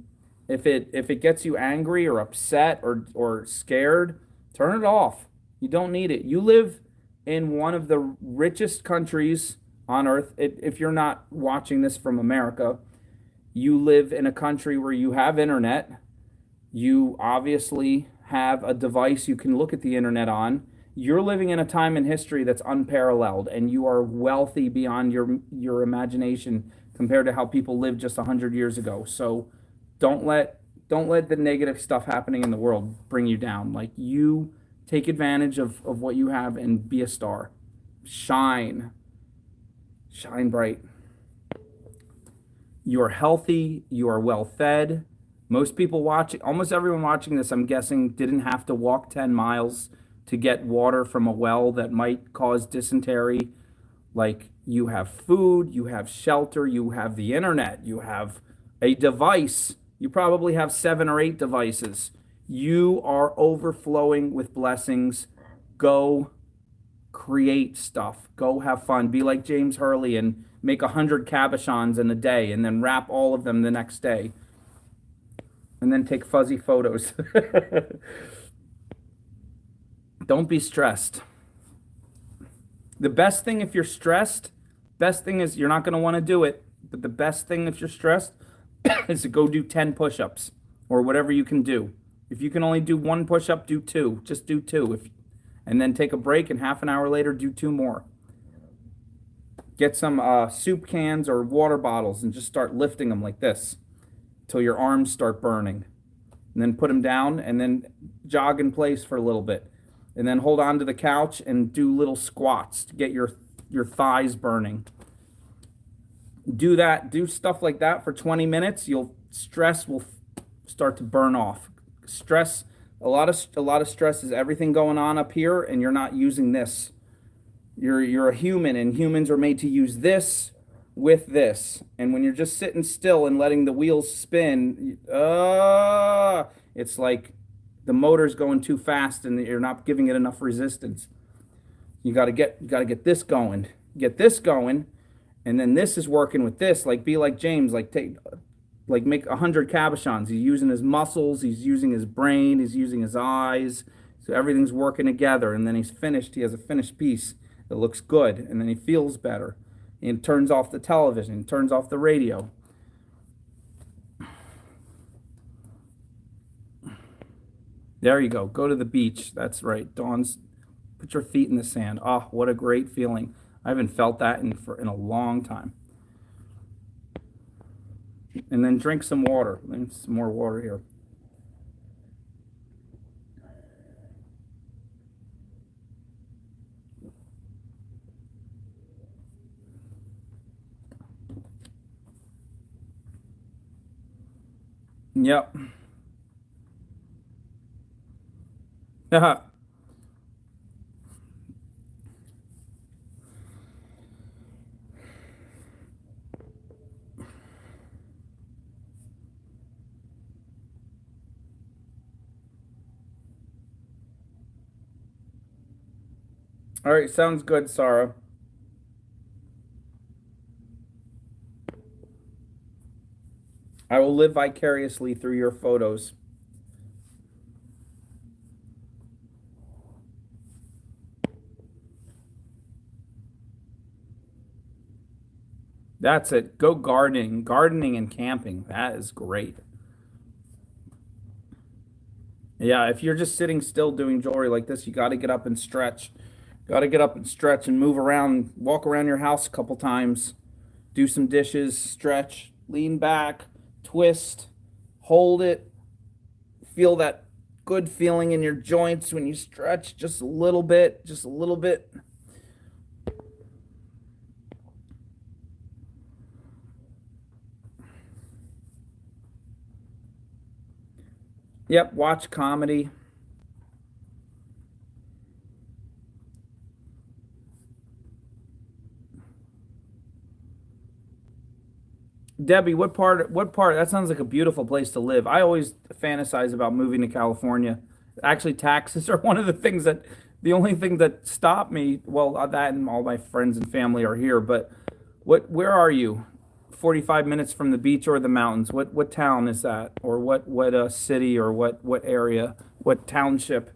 if it gets you angry or upset or scared, turn it off. You don't need it. You live in one of the richest countries on earth. If you're not watching this from America, you live in a country where you have internet. You obviously have a device you can look at the internet on. You're living in a time in history that's unparalleled, and you are wealthy beyond your imagination compared to how people lived just 100 years ago. So don't let the negative stuff happening in the world bring you down. Like, you take advantage of what you have and be a star. Shine bright. You are healthy, you are well fed. Most people watching, almost everyone watching this, I'm guessing, didn't have to walk 10 miles to get water from a well that might cause dysentery. Like, you have food, you have shelter, you have the internet, you have a device. You probably have 7 or 8 devices. You are overflowing with blessings. Go create stuff. Go have fun. Be like James Hurley and make 100 cabochons in a day and then wrap all of them the next day. And then take fuzzy photos. Don't be stressed. The best thing if you're stressed, best thing is, you're not going to want to do it, but the best thing if you're stressed is to go do 10 push-ups or whatever you can do. If you can only do 1 push-up, do 2. Just do 2. And then take a break, and half an hour later, do 2 more. Get some soup cans or water bottles and just start lifting them like this till your arms start burning. And then put them down and then jog in place for a little bit. And then hold on to the couch and do little squats to get your thighs burning. Do that. Do stuff like that for 20 minutes. Stress will start to burn off. Stress, a lot of stress is everything going on up here, and you're not using this. You're a human, and humans are made to use this with this. And when you're just sitting still and letting the wheels spin, it's like the motor's going too fast and you're not giving it enough resistance. You got to get this going. Get this going, and then this is working with this. Like, be like James, make 100 cabochons. He's using his muscles, he's using his brain, he's using his eyes. So everything's working together, and then he's finished. He has a finished piece that looks good, and then he feels better. And turns off the television, turns off the radio. There you go. Go to the beach. That's right. Dawn's, put your feet in the sand. Oh, what a great feeling. I haven't felt that in a long time. And then drink some water. Some more water here. Yep. All right, sounds good, Sarah. I will live vicariously through your photos. That's it. Go gardening. Gardening and camping. That is great. Yeah, if you're just sitting still doing jewelry like this, you got to get up and stretch. Got to get up and stretch and move around, walk around your house a couple times, do some dishes, stretch, lean back, twist, hold it. Feel that good feeling in your joints when you stretch just a little bit, just a little bit. Yep, watch comedy. Debbie, what part? What part? That sounds like a beautiful place to live. I always fantasize about moving to California. Actually, taxes are one of the things that, the only thing that stopped me. Well, that and all my friends and family are here. But where are you? 45 minutes from the beach or the mountains? What town is that? Or what city or what area? What township?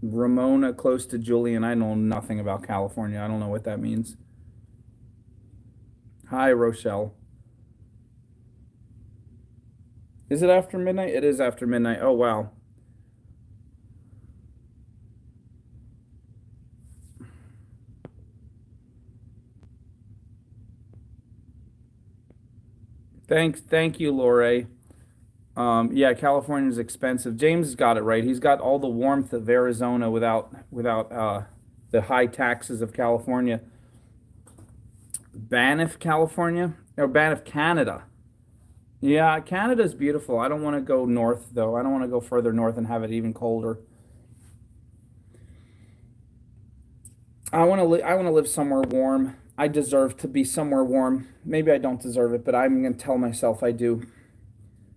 Ramona, close to Julian. I know nothing about California. I don't know what that means. Hi, Rochelle. Is it after midnight? It is after midnight. Oh, wow. Thank you, Lore. Yeah, California's expensive. James has got it right. He's got all the warmth of Arizona without the high taxes of California. Banff, California, or Banff, Canada. Yeah, Canada's beautiful. I don't want to go north though. I don't want to go further north and have it even colder. I want to live somewhere warm. I deserve to be somewhere warm. Maybe I don't deserve it, but I'm going to tell myself I do.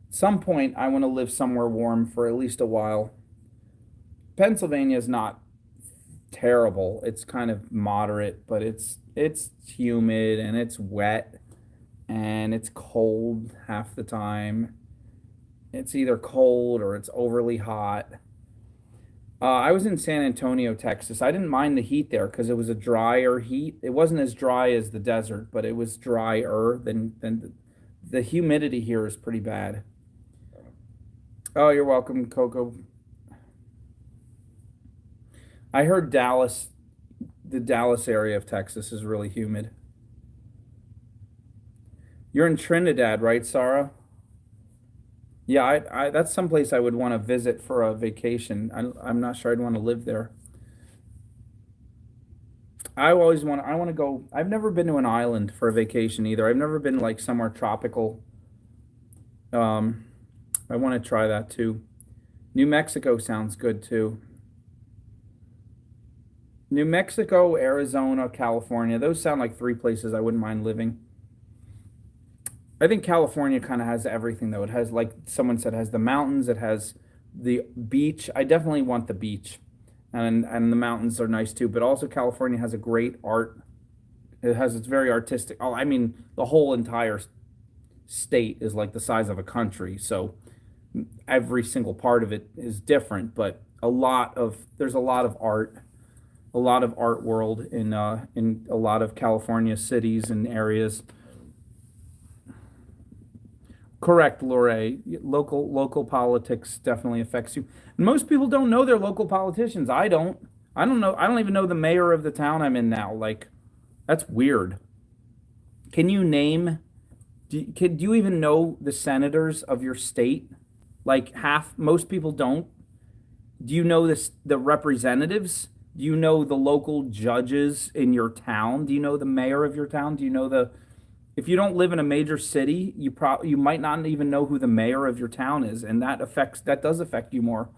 At some point, I want to live somewhere warm for at least a while. Pennsylvania is not terrible. It's kind of moderate, but it's humid and it's wet and it's cold half the time. It's either cold or it's overly hot. I was in San Antonio, Texas. I didn't mind the heat there because it was a drier heat. It wasn't as dry as the desert, but it was drier than the humidity here is pretty bad. Oh, you're welcome, Coco. I heard Dallas, the Dallas area of Texas is really humid. You're in Trinidad, right, Sarah? Yeah, I that's someplace I would want to visit for a vacation. I'm not sure I'd want to live there. I want to go. I've never been to an island for a vacation either. I've never been like somewhere tropical. Um, I want to try that too. New Mexico sounds good too. New Mexico, Arizona, California. Those sound like three places I wouldn't mind living. I think California kind of has everything though. It has, like someone said, has the mountains, it has the beach. I definitely want the beach. And the mountains are nice too, but also California has a great art. It's very artistic. Oh, I mean, the whole entire state is like the size of a country, so every single part of it is different, but there's a lot of art, a lot of art world in a lot of California cities and areas. Correct, Lore. Local politics definitely affects you. And most people don't know their local politicians. I don't. I don't know. I don't even know the mayor of the town I'm in now. Like, that's weird. Can you name? Do you even know the senators of your state? Like most people don't. Do you know the representatives? Do you know the local judges in your town? Do you know the mayor of your town? Do you know the if you don't live in a major city, you might not even know who the mayor of your town is, and that does affect you more.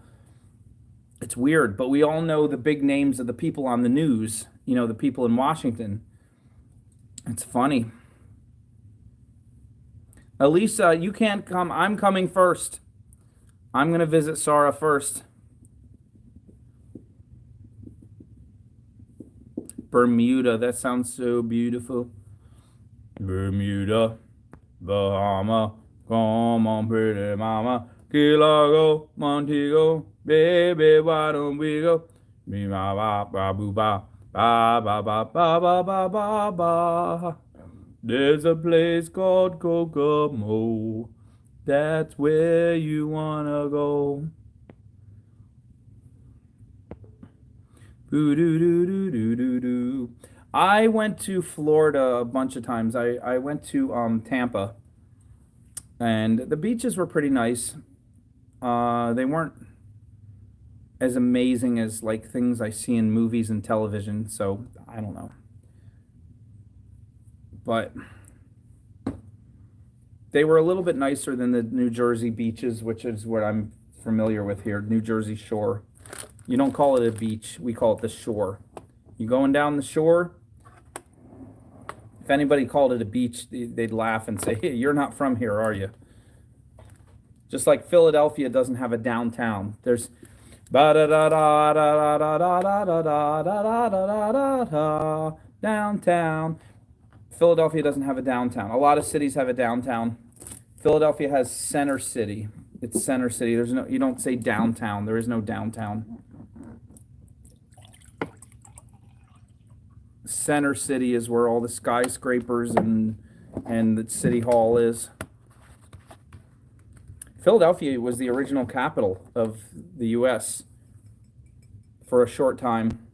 It's weird, but we all know the big names of the people on the news, the people in Washington. It's funny. Elisa, you can't come. I'm coming first. I'm going to visit Sarah first. Bermuda, that sounds so beautiful. Bermuda, Bahama, come on, pretty mama. Key Largo, Montego, baby, why don't we go? Me, ma, ba, ba, boo, ba, ba, ba, ba, ba, ba, ba, ba, ba. There's a place called Kokomo. That's where you wanna go. Boo doo doo doo doo doo doo. I went to Florida a bunch of times. I went to Tampa, and the beaches were pretty nice. They weren't as amazing as like things I see in movies and television, so I don't know. But they were a little bit nicer than the New Jersey beaches, which is what I'm familiar with here, New Jersey shore. You don't call it a beach, we call it the shore. You going down the shore? If anybody called it a beach, they'd laugh and say, hey, you're not from here, are you? Just like Philadelphia doesn't have a downtown. There's downtown. Philadelphia doesn't have a downtown. A lot of cities have a downtown. Philadelphia has Center City. It's Center City. There's no, you don't say downtown. There is no downtown. Center City is where all the skyscrapers and the city hall is. Philadelphia was the original capital of the U.S. for a short time.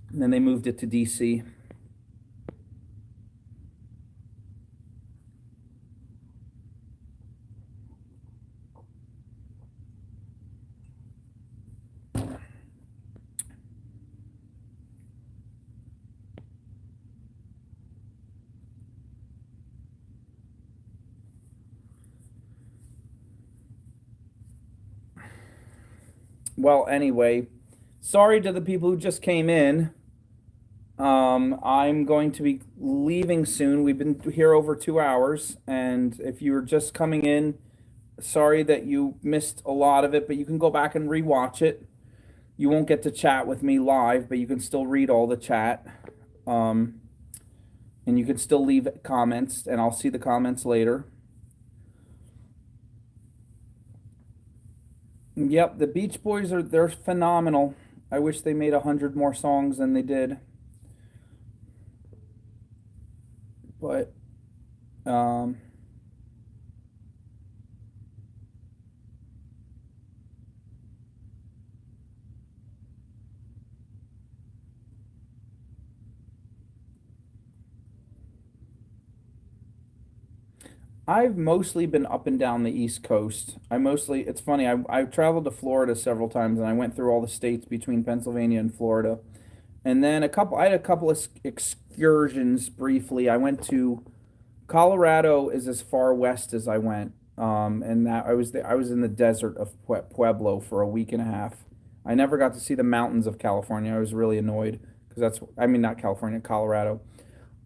And then they moved it to D.C. Well, anyway, sorry to the people who just came in. I'm going to be leaving soon. We've been here over 2 hours, and if you were just coming in, sorry that you missed a lot of it, but you can go back and rewatch it. You won't get to chat with me live, but you can still read all the chat. And you can still leave comments, and I'll see the comments later. Yep, the Beach Boys they're phenomenal. I wish they made 100 more songs than they did. But I've mostly been up and down the East Coast. It's funny, I've traveled to Florida several times, and I went through all the states between Pennsylvania and Florida. And then I had a couple of excursions briefly. I went to Colorado is as far west as I went. And that I was in the desert of Pueblo for a week and a half. I never got to see the mountains of California. I was really annoyed because not California, Colorado.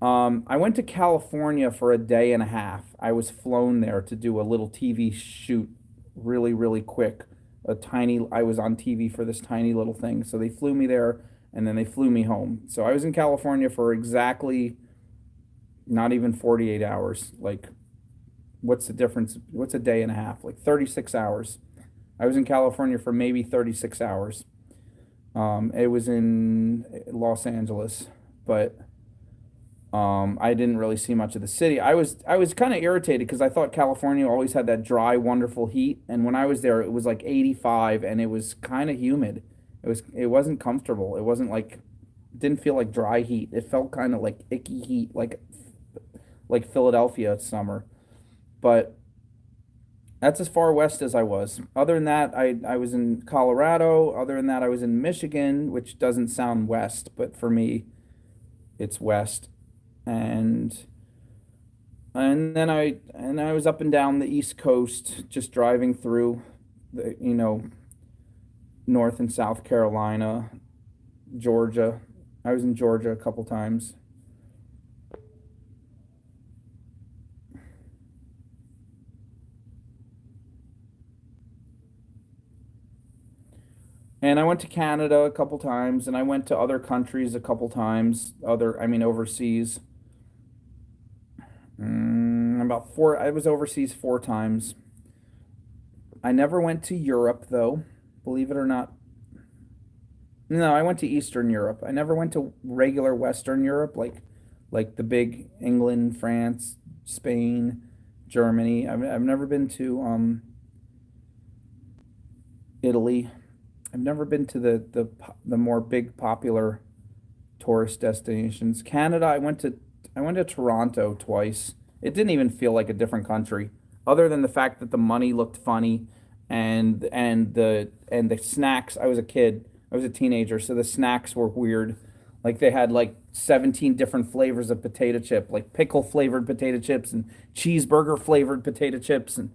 I went to California for a day and a half. I was flown there to do a little TV shoot really, really quick. I was on TV for this tiny little thing. So they flew me there and then they flew me home. So I was in California for exactly not even 48 hours. Like, what's the difference? What's a day and a half? Like 36 hours. I was in California for maybe 36 hours. It was in Los Angeles, but I didn't really see much of the city. I was kind of irritated because I thought California always had that dry, wonderful heat, and when I was there, it was like 85, and it was kind of humid. It wasn't comfortable. It wasn't like, it didn't feel like dry heat. It felt kind of like icky heat, like Philadelphia summer. But that's as far west as I was. Other than that, I was in Colorado. Other than that, I was in Michigan, which doesn't sound west, but for me, it's west. And then I was up and down the East Coast, just driving through North and South Carolina, Georgia. I was in Georgia a couple times. And I went to Canada a couple times, and I went to other countries a couple times, overseas. I was overseas 4 times. I never went to Europe, though, believe it or not. No, I went to Eastern Europe. I never went to regular Western Europe, like the big England, France, Spain, Germany. I've never been to Italy. I've never been to the more big popular tourist destinations. Canada, I went to Toronto twice. It didn't even feel like a different country, other than the fact that the money looked funny, and the snacks. I was a kid. I was a teenager, so the snacks were weird. Like they had like 17 different flavors of potato chip, like pickle flavored potato chips and cheeseburger flavored potato chips, and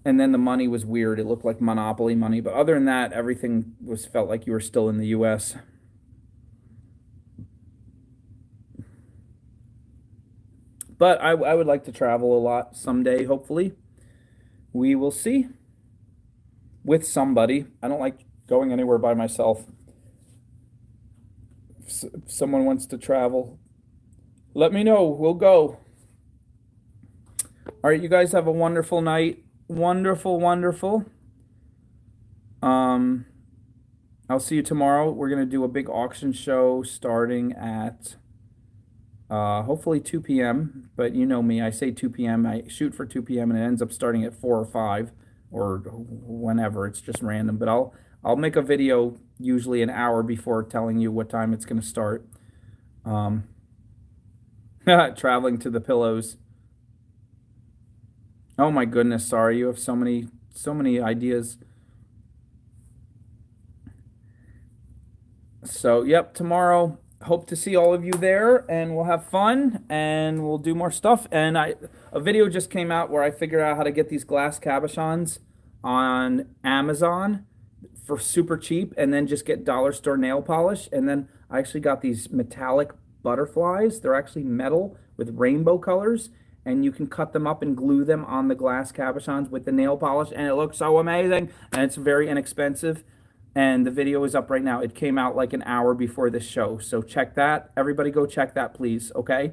then the money was weird. It looked like Monopoly money, but other than that, everything felt like you were still in the U.S. But I would like to travel a lot someday, hopefully. We will see. With somebody. I don't like going anywhere by myself. If someone wants to travel, let me know. We'll go. All right, you guys have a wonderful night. Wonderful, wonderful. I'll see you tomorrow. We're gonna do a big auction show starting at hopefully 2 p.m. But you know me, I say 2 p.m. I shoot for 2 p.m. and it ends up starting at 4 or 5 or whenever. It's just random. But I'll make a video usually an hour before telling you what time it's gonna start. Traveling to the pillows. Oh my goodness, sorry. You have so many ideas. So, yep, tomorrow, hope to see all of you there, and we'll have fun, and we'll do more stuff. And a video just came out where I figured out how to get these glass cabochons on Amazon for super cheap, and then just get dollar store nail polish. And then I actually got these metallic butterflies. They're actually metal with rainbow colors, and you can cut them up and glue them on the glass cabochons with the nail polish, and it looks so amazing, and it's very inexpensive. And the video is up right now. It came out like an hour before this show. So check that. Everybody go check that, please, okay?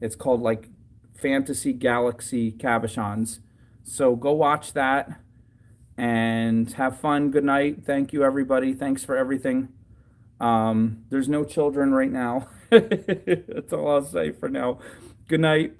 It's called like Fantasy Galaxy Cabochons. So go watch that and have fun. Good night. Thank you, everybody. Thanks for everything. There's no children right now. That's all I'll say for now. Good night.